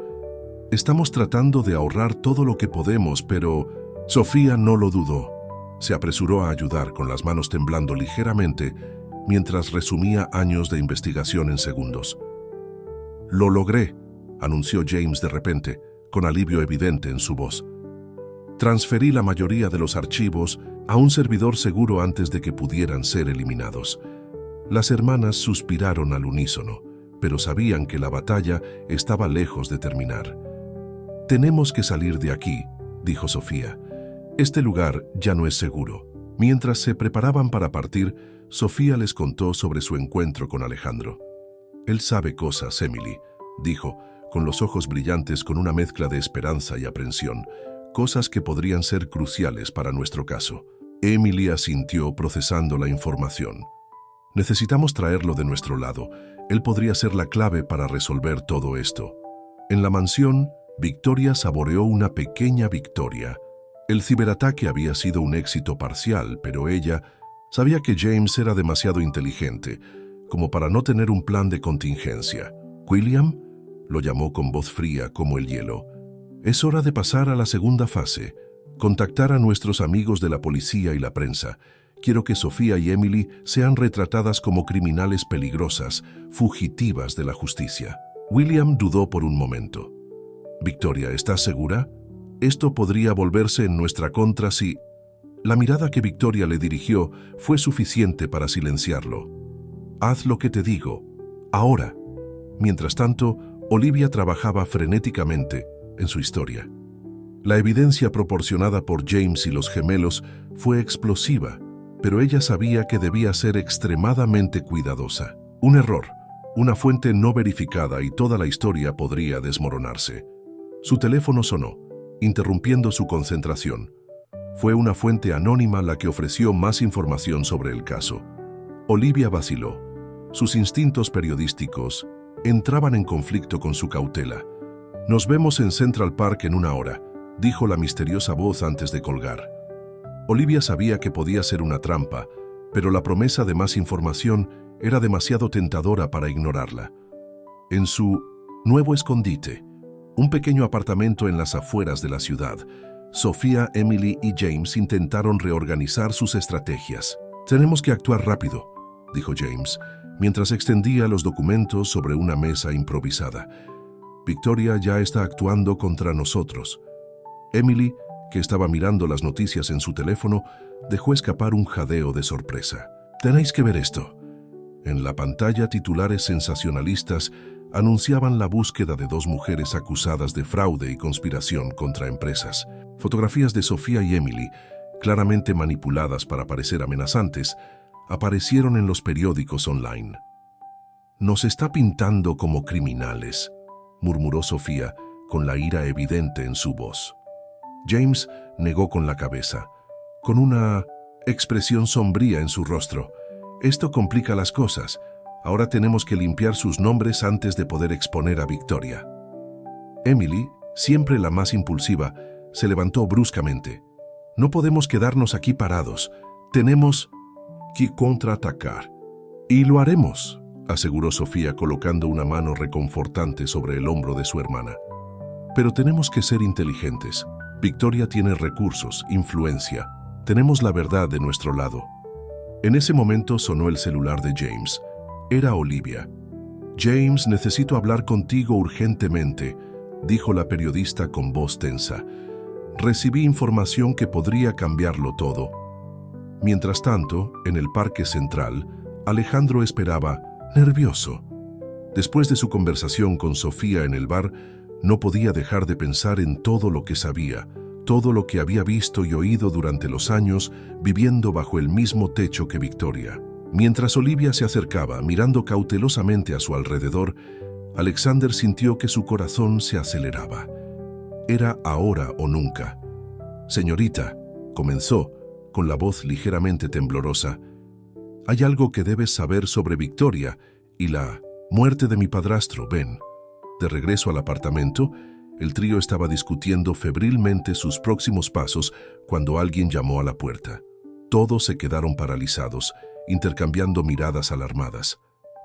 Estamos tratando de ahorrar todo lo que podemos, pero Sofía no lo dudó. Se apresuró a ayudar con las manos temblando ligeramente mientras resumía años de investigación en segundos. Lo logré, anunció James de repente, con alivio evidente en su voz. Transferí la mayoría de los archivos a un servidor seguro antes de que pudieran ser eliminados. Las hermanas suspiraron al unísono, pero sabían que la batalla estaba lejos de terminar. Tenemos que salir de aquí, dijo Sofía. Este lugar ya no es seguro. Mientras se preparaban para partir, Sofía les contó sobre su encuentro con Alejandro. Él sabe cosas, Emily, dijo, con los ojos brillantes con una mezcla de esperanza y aprensión, cosas que podrían ser cruciales para nuestro caso. Emily asintió procesando la información. Necesitamos traerlo de nuestro lado. Él podría ser la clave para resolver todo esto. En la mansión, Victoria saboreó una pequeña victoria. El ciberataque había sido un éxito parcial, pero ella sabía que James era demasiado inteligente como para no tener un plan de contingencia. «William», lo llamó con voz fría como el hielo. «Es hora de pasar a la segunda fase. Contactar a nuestros amigos de la policía y la prensa. Quiero que Sofía y Emily sean retratadas como criminales peligrosas, fugitivas de la justicia». William dudó por un momento. «Victoria, ¿estás segura? Esto podría volverse en nuestra contra si...» La mirada que Victoria le dirigió fue suficiente para silenciarlo. «Haz lo que te digo, ahora». Mientras tanto, Olivia trabajaba frenéticamente en su historia. La evidencia proporcionada por James y los gemelos fue explosiva, pero ella sabía que debía ser extremadamente cuidadosa. Un error, una fuente no verificada y toda la historia podría desmoronarse. Su teléfono sonó, interrumpiendo su concentración. Fue una fuente anónima la que ofreció más información sobre el caso. Olivia vaciló. Sus instintos periodísticos entraban en conflicto con su cautela. «Nos vemos en Central Park en 1 hora», dijo la misteriosa voz antes de colgar. Olivia sabía que podía ser una trampa, pero la promesa de más información era demasiado tentadora para ignorarla. En su nuevo escondite, un pequeño apartamento en las afueras de la ciudad, Sofía, Emily y James intentaron reorganizar sus estrategias. «Tenemos que actuar rápido», dijo James, mientras extendía los documentos sobre una mesa improvisada. «Victoria ya está actuando contra nosotros». Emily, que estaba mirando las noticias en su teléfono, dejó escapar un jadeo de sorpresa. «Tenéis que ver esto». En la pantalla, titulares sensacionalistas anunciaban la búsqueda de 2 mujeres acusadas de fraude y conspiración contra empresas. Fotografías de Sofía y Emily, claramente manipuladas para parecer amenazantes, aparecieron en los periódicos online. «Nos está pintando como criminales», murmuró Sofía, con la ira evidente en su voz. James negó con la cabeza, con una expresión sombría en su rostro. «Esto complica las cosas. Ahora tenemos que limpiar sus nombres antes de poder exponer a Victoria». Emily, siempre la más impulsiva, se levantó bruscamente. «No podemos quedarnos aquí parados. Tenemos que contraatacar». «Y lo haremos», aseguró Sofía colocando una mano reconfortante sobre el hombro de su hermana. «Pero tenemos que ser inteligentes. Victoria tiene recursos, influencia. Tenemos la verdad de nuestro lado». En ese momento sonó el celular de James. Era Olivia. «James, necesito hablar contigo urgentemente», dijo la periodista con voz tensa. «Recibí información que podría cambiarlo todo». Mientras tanto, en el Parque Central, Alejandro esperaba, nervioso. Después de su conversación con Sofía en el bar, no podía dejar de pensar en todo lo que sabía, todo lo que había visto y oído durante los años viviendo bajo el mismo techo que Victoria. Mientras Olivia se acercaba, mirando cautelosamente a su alrededor, Alexander sintió que su corazón se aceleraba. Era ahora o nunca. «Señorita», comenzó, con la voz ligeramente temblorosa, «hay algo que debes saber sobre Victoria y la muerte de mi padrastro, Ben». De regreso al apartamento, el trío estaba discutiendo febrilmente sus próximos pasos cuando alguien llamó a la puerta. Todos se quedaron paralizados, intercambiando miradas alarmadas.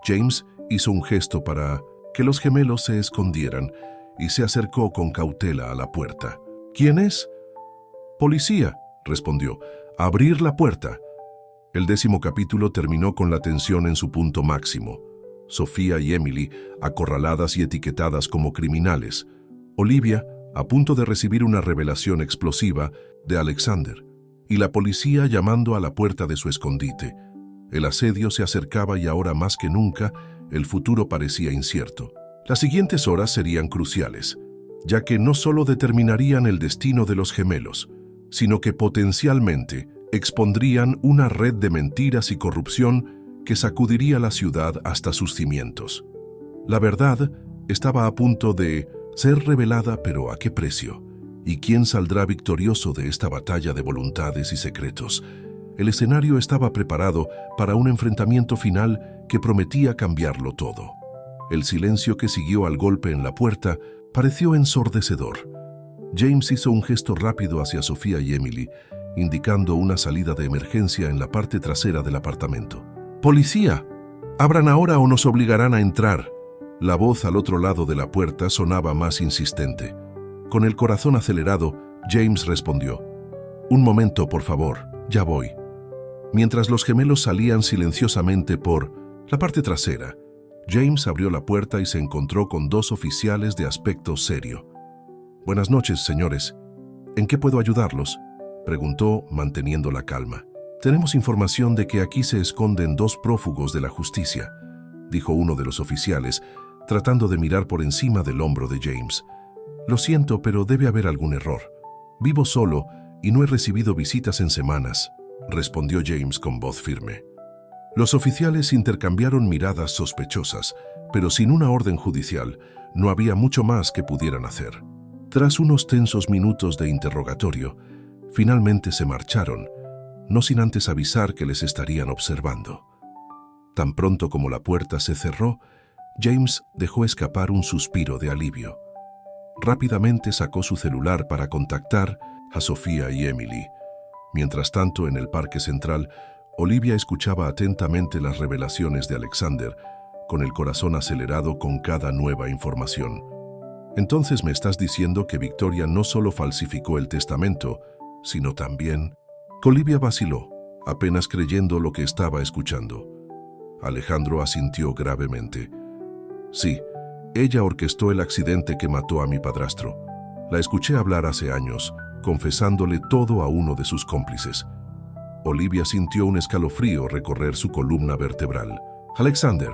James hizo un gesto para que los gemelos se escondieran y se acercó con cautela a la puerta. «¿Quién es?» «Policía», respondió. «Abrir la puerta». El 10º capítulo terminó con la tensión en su punto máximo. Sofía y Emily, acorraladas y etiquetadas como criminales. Olivia, a punto de recibir una revelación explosiva de Alexander. Y la policía llamando a la puerta de su escondite. El asedio se acercaba y ahora más que nunca, el futuro parecía incierto. Las siguientes horas serían cruciales, ya que no solo determinarían el destino de los gemelos, sino que potencialmente expondrían una red de mentiras y corrupción que sacudiría la ciudad hasta sus cimientos. La verdad estaba a punto de ser revelada, pero ¿a qué precio? ¿Y quién saldrá victorioso de esta batalla de voluntades y secretos? El escenario estaba preparado para un enfrentamiento final que prometía cambiarlo todo. El silencio que siguió al golpe en la puerta pareció ensordecedor. James hizo un gesto rápido hacia Sofía y Emily, indicando una salida de emergencia en la parte trasera del apartamento. «¡Policía! ¡Abran ahora o nos obligarán a entrar!». La voz al otro lado de la puerta sonaba más insistente. Con el corazón acelerado, James respondió: «Un momento, por favor, ya voy». Mientras los gemelos salían silenciosamente por la parte trasera, James abrió la puerta y se encontró con 2 oficiales de aspecto serio. «Buenas noches, señores. ¿En qué puedo ayudarlos?», preguntó, manteniendo la calma. «Tenemos información de que aquí se esconden 2 prófugos de la justicia», dijo uno de los oficiales, tratando de mirar por encima del hombro de James. «Lo siento, pero debe haber algún error. Vivo solo y no he recibido visitas en semanas», respondió James con voz firme. Los oficiales intercambiaron miradas sospechosas, pero sin una orden judicial, no había mucho más que pudieran hacer. Tras unos tensos minutos de interrogatorio, finalmente se marcharon, no sin antes avisar que les estarían observando. Tan pronto como la puerta se cerró, James dejó escapar un suspiro de alivio. Rápidamente sacó su celular para contactar a Sofía y Emily. Mientras tanto, en el parque central, Olivia escuchaba atentamente las revelaciones de Alexander, con el corazón acelerado con cada nueva información. «Entonces me estás diciendo que Victoria no solo falsificó el testamento, sino también...». Olivia vaciló, apenas creyendo lo que estaba escuchando. Alejandro asintió gravemente. «Sí, ella orquestó el accidente que mató a mi padrastro. La escuché hablar hace años, confesándole todo a uno de sus cómplices». Olivia sintió un escalofrío recorrer su columna vertebral. «Alexander,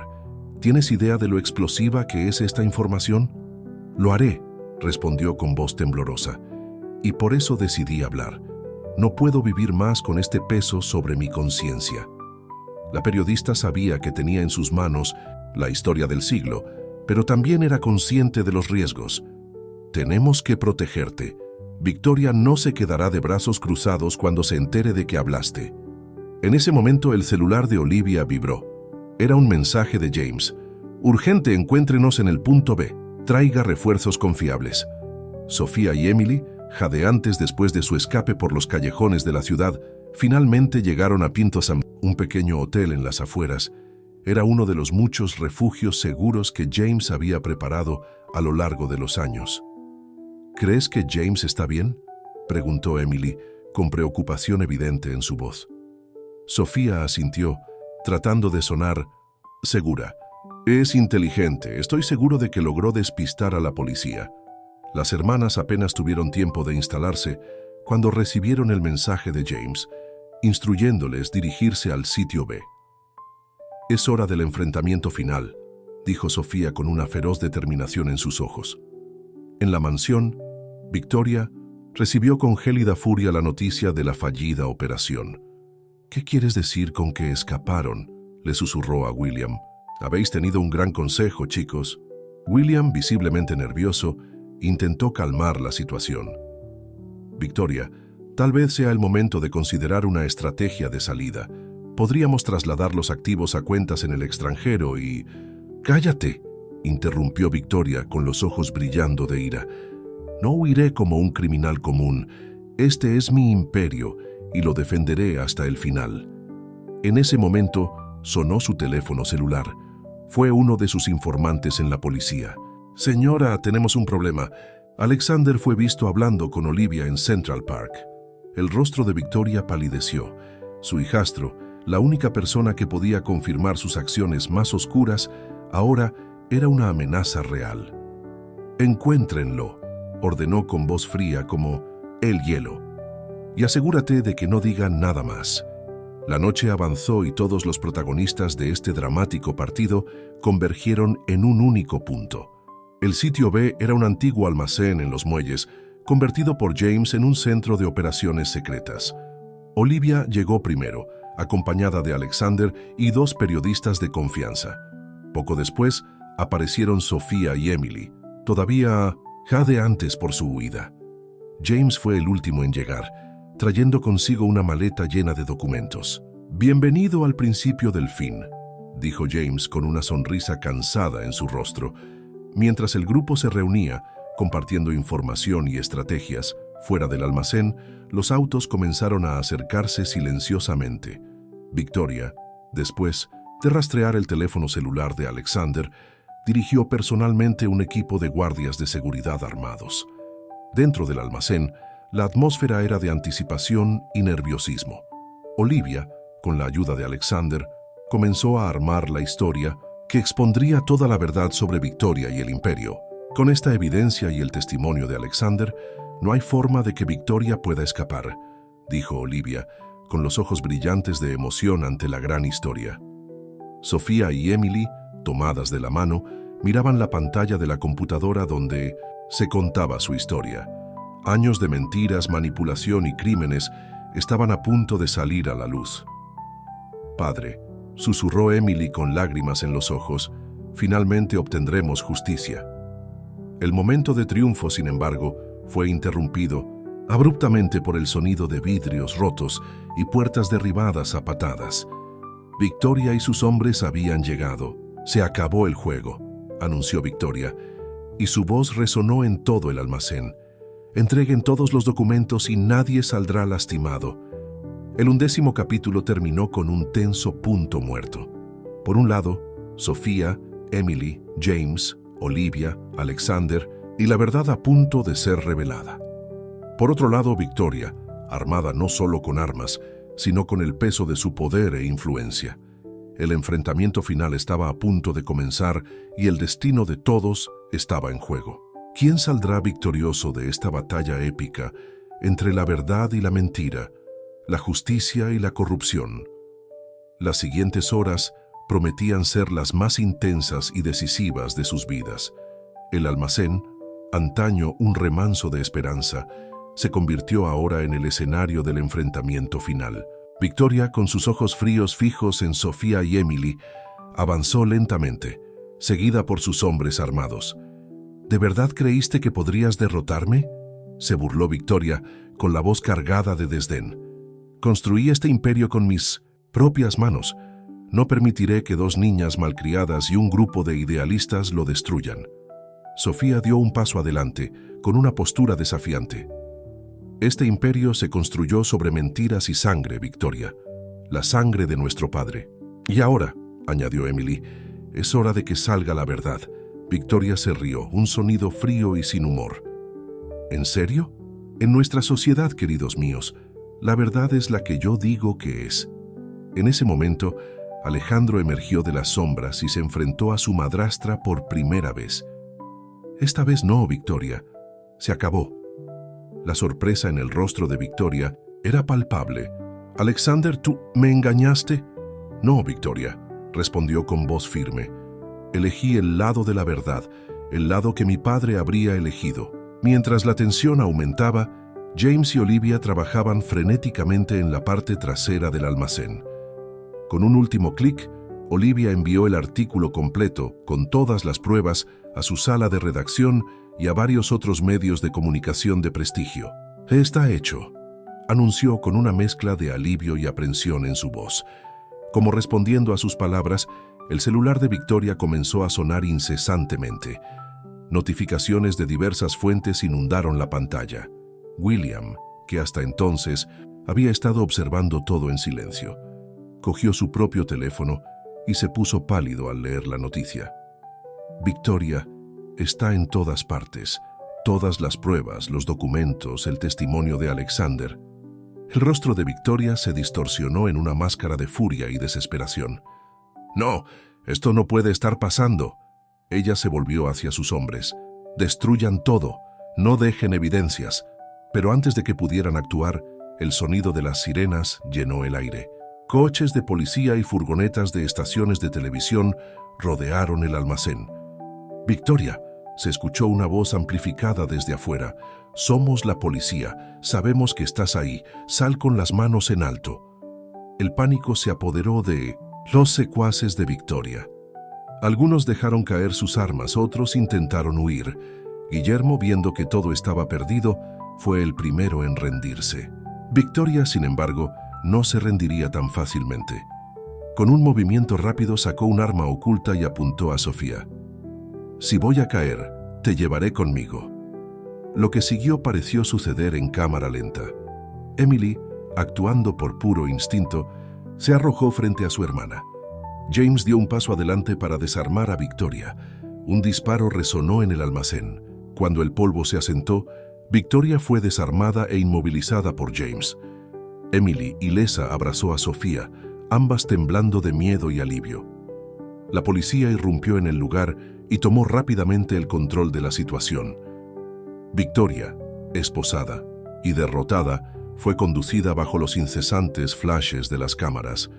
¿tienes idea de lo explosiva que es esta información?». «Lo haré», respondió con voz temblorosa. «Y por eso decidí hablar. No puedo vivir más con este peso sobre mi conciencia». La periodista sabía que tenía en sus manos la historia del siglo, pero también era consciente de los riesgos. «Tenemos que protegerte. Victoria no se quedará de brazos cruzados cuando se entere de que hablaste». En ese momento el celular de Olivia vibró. Era un mensaje de James. «Urgente, encuéntrenos en el punto B. Traiga refuerzos confiables». Sofía y Emily, jadeantes después de su escape por los callejones de la ciudad, finalmente llegaron a Pintosam, un pequeño hotel en las afueras. Era uno de los muchos refugios seguros que James había preparado a lo largo de los años. «¿Crees que James está bien?», preguntó Emily, con preocupación evidente en su voz. Sofía asintió, tratando de sonar segura. «Es inteligente. Estoy seguro de que logró despistar a la policía». Las hermanas apenas tuvieron tiempo de instalarse cuando recibieron el mensaje de James, instruyéndoles dirigirse al sitio B. «Es hora del enfrentamiento final», dijo Sofía con una feroz determinación en sus ojos. En la mansión, Victoria recibió con gélida furia la noticia de la fallida operación. «¿Qué quieres decir con que escaparon?», le susurró a William. «Habéis tenido un gran consejo, chicos». William, visiblemente nervioso, intentó calmar la situación. «Victoria, tal vez sea el momento de considerar una estrategia de salida. Podríamos trasladar los activos a cuentas en el extranjero y...» «¡Cállate!», interrumpió Victoria con los ojos brillando de ira. «No huiré como un criminal común. Este es mi imperio y lo defenderé hasta el final». En ese momento sonó su teléfono celular. Fue uno de sus informantes en la policía. «Señora, tenemos un problema. Alexander fue visto hablando con Olivia en Central Park». El rostro de Victoria palideció. Su hijastro, la única persona que podía confirmar sus acciones más oscuras, ahora era una amenaza real. «Encuéntrenlo», ordenó con voz fría como el hielo. «Y asegúrate de que no digan nada más». La noche avanzó y todos los protagonistas de este dramático partido convergieron en un único punto. El sitio B era un antiguo almacén en los muelles, convertido por James en un centro de operaciones secretas. Olivia llegó primero, acompañada de Alexander y dos periodistas de confianza. Poco después, aparecieron Sofía y Emily, todavía jadeantes por su huida. James fue el último en llegar, trayendo consigo una maleta llena de documentos. «Bienvenido al principio del fin», dijo James con una sonrisa cansada en su rostro. Mientras el grupo se reunía, compartiendo información y estrategias, fuera del almacén, los autos comenzaron a acercarse silenciosamente. Victoria, después de rastrear el teléfono celular de Alexander, dirigió personalmente un equipo de guardias de seguridad armados. Dentro del almacén, la atmósfera era de anticipación y nerviosismo. Olivia, con la ayuda de Alexander, comenzó a armar la historia que expondría toda la verdad sobre Victoria y el imperio. Con esta evidencia y el testimonio de Alexander, no hay forma de que Victoria pueda escapar, dijo Olivia, con los ojos brillantes de emoción ante la gran historia. Sofía y Emily, tomadas de la mano, miraban la pantalla de la computadora donde se contaba su historia. Años de mentiras, manipulación y crímenes estaban a punto de salir a la luz. «Padre», susurró Emily con lágrimas en los ojos, «finalmente obtendremos justicia». El momento de triunfo, sin embargo, fue interrumpido abruptamente por el sonido de vidrios rotos y puertas derribadas a patadas. Victoria y sus hombres habían llegado. «Se acabó el juego», anunció Victoria, y su voz resonó en todo el almacén. «Entreguen todos los documentos y nadie saldrá lastimado». El 11º capítulo terminó con un tenso punto muerto. Por un lado, Sofía, Emily, James, Olivia, Alexander y la verdad a punto de ser revelada. Por otro lado, Victoria, armada no solo con armas, sino con el peso de su poder e influencia. El enfrentamiento final estaba a punto de comenzar y el destino de todos estaba en juego. ¿Quién saldrá victorioso de esta batalla épica entre la verdad y la mentira, la justicia y la corrupción? Las siguientes horas prometían ser las más intensas y decisivas de sus vidas. El almacén, antaño un remanso de esperanza, se convirtió ahora en el escenario del enfrentamiento final. Victoria, con sus ojos fríos fijos en Sofía y Emily, avanzó lentamente, seguida por sus hombres armados. «¿De verdad creíste que podrías derrotarme?», se burló Victoria, con la voz cargada de desdén. «Construí este imperio con mis propias manos. No permitiré que dos niñas malcriadas y un grupo de idealistas lo destruyan». Sofía dio un paso adelante, con una postura desafiante. «Este imperio se construyó sobre mentiras y sangre, Victoria. La sangre de nuestro padre. Y ahora», añadió Emily, «es hora de que salga la verdad». Victoria se rió, un sonido frío y sin humor. «¿En serio? En nuestra sociedad, queridos míos, la verdad es la que yo digo que es». En ese momento, Alejandro emergió de las sombras y se enfrentó a su madrastra por primera vez. «Esta vez no, Victoria. Se acabó». La sorpresa en el rostro de Victoria era palpable. «Alexander, ¿tú me engañaste?» «No, Victoria», respondió con voz firme. Elegí el lado de la verdad, el lado que mi padre habría elegido. Mientras la tensión aumentaba, James y Olivia trabajaban frenéticamente en la parte trasera del almacén. Con un último clic, Olivia envió el artículo completo, con todas las pruebas, a su sala de redacción y a varios otros medios de comunicación de prestigio. «Está hecho», anunció con una mezcla de alivio y aprensión en su voz. Como respondiendo a sus palabras, el celular de Victoria comenzó a sonar incesantemente. Notificaciones de diversas fuentes inundaron la pantalla. William, que hasta entonces había estado observando todo en silencio, cogió su propio teléfono y se puso pálido al leer la noticia. Victoria está en todas partes, todas las pruebas, los documentos, el testimonio de Alexander. El rostro de Victoria se distorsionó en una máscara de furia y desesperación. «No, esto no puede estar pasando». Ella se volvió hacia sus hombres. «Destruyan todo, no dejen evidencias». Pero antes de que pudieran actuar, el sonido de las sirenas llenó el aire. Coches de policía y furgonetas de estaciones de televisión rodearon el almacén. «Victoria», se escuchó una voz amplificada desde afuera. «Somos la policía, sabemos que estás ahí, sal con las manos en alto». El pánico se apoderó de los secuaces de Victoria. Algunos dejaron caer sus armas, otros intentaron huir. Guillermo, viendo que todo estaba perdido, fue el primero en rendirse. Victoria, sin embargo, no se rendiría tan fácilmente. Con un movimiento rápido sacó un arma oculta y apuntó a Sofía. «Si voy a caer, te llevaré conmigo». Lo que siguió pareció suceder en cámara lenta. Emily, actuando por puro instinto, se arrojó frente a su hermana. James dio un paso adelante para desarmar a Victoria. Un disparo resonó en el almacén. Cuando el polvo se asentó, Victoria fue desarmada e inmovilizada por James. Emily, ilesa, abrazó a Sofía, ambas temblando de miedo y alivio. La policía irrumpió en el lugar y tomó rápidamente el control de la situación. Victoria, esposada y derrotada, fue conducida bajo los incesantes flashes de las cámaras.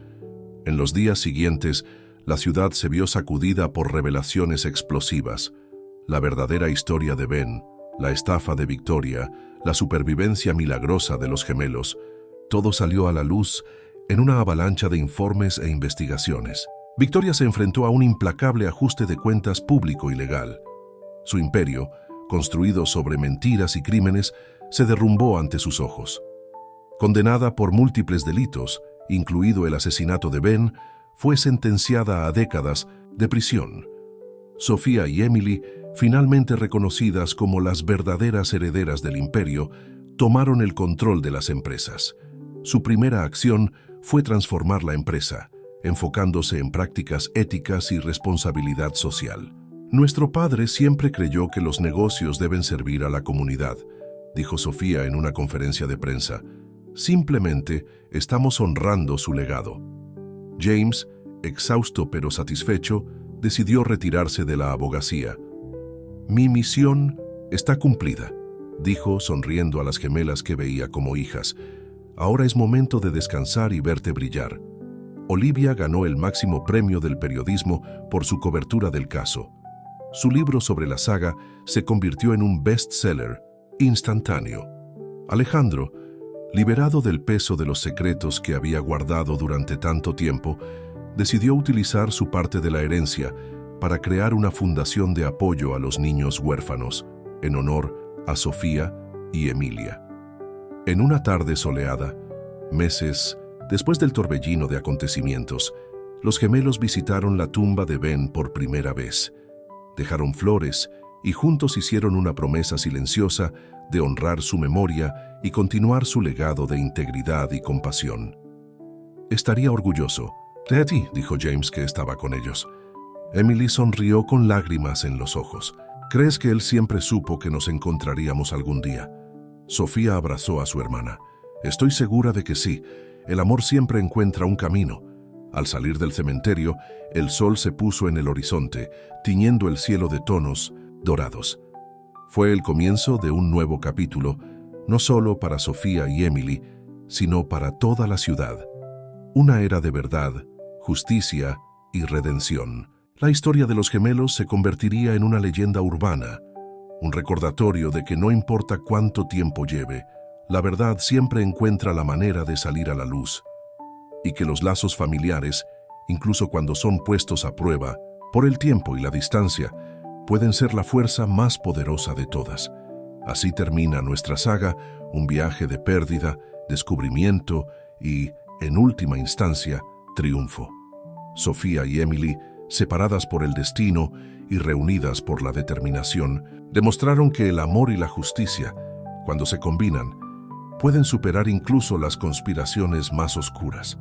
En los días siguientes, la ciudad se vio sacudida por revelaciones explosivas. La verdadera historia de Ben, la estafa de Victoria, la supervivencia milagrosa de los gemelos, todo salió a la luz en una avalancha de informes e investigaciones. Victoria se enfrentó a un implacable ajuste de cuentas público y legal. Su imperio, construido sobre mentiras y crímenes, se derrumbó ante sus ojos. Condenada por múltiples delitos, incluido el asesinato de Ben, fue sentenciada a décadas de prisión. Sofía y Emily, finalmente reconocidas como las verdaderas herederas del imperio, tomaron el control de las empresas. Su primera acción fue transformar la empresa, enfocándose en prácticas éticas y responsabilidad social. «Nuestro padre siempre creyó que los negocios deben servir a la comunidad», dijo Sofía en una conferencia de prensa. «Simplemente estamos honrando su legado». James, exhausto pero satisfecho, decidió retirarse de la abogacía. «Mi misión está cumplida», dijo sonriendo a las gemelas que veía como hijas. «Ahora es momento de descansar y verte brillar». Olivia ganó el máximo premio del periodismo por su cobertura del caso. Su libro sobre la saga se convirtió en un bestseller instantáneo. Alejandro, liberado del peso de los secretos que había guardado durante tanto tiempo, decidió utilizar su parte de la herencia para crear una fundación de apoyo a los niños huérfanos, en honor a Sofía y Emilia. En una tarde soleada, meses después del torbellino de acontecimientos, los gemelos visitaron la tumba de Ben por primera vez. Dejaron flores y juntos hicieron una promesa silenciosa de honrar su memoria y continuar su legado de integridad y compasión. «Estaría orgulloso de ti», dijo James, que estaba con ellos. Emily sonrió con lágrimas en los ojos. «¿Crees que él siempre supo que nos encontraríamos algún día?» Sofía abrazó a su hermana. «Estoy segura de que sí. El amor siempre encuentra un camino». Al salir del cementerio, el sol se puso en el horizonte, tiñendo el cielo de tonos dorados. Fue el comienzo de un nuevo capítulo, no solo para Sofía y Emily, sino para toda la ciudad. Una era de verdad, justicia y redención. La historia de los gemelos se convertiría en una leyenda urbana, un recordatorio de que no importa cuánto tiempo lleve, la verdad siempre encuentra la manera de salir a la luz, y que los lazos familiares, incluso cuando son puestos a prueba por el tiempo y la distancia, pueden ser la fuerza más poderosa de todas. Así termina nuestra saga, un viaje de pérdida, descubrimiento y, en última instancia, triunfo. Sofía y Emily, separadas por el destino y reunidas por la determinación, demostraron que el amor y la justicia, cuando se combinan, pueden superar incluso las conspiraciones más oscuras.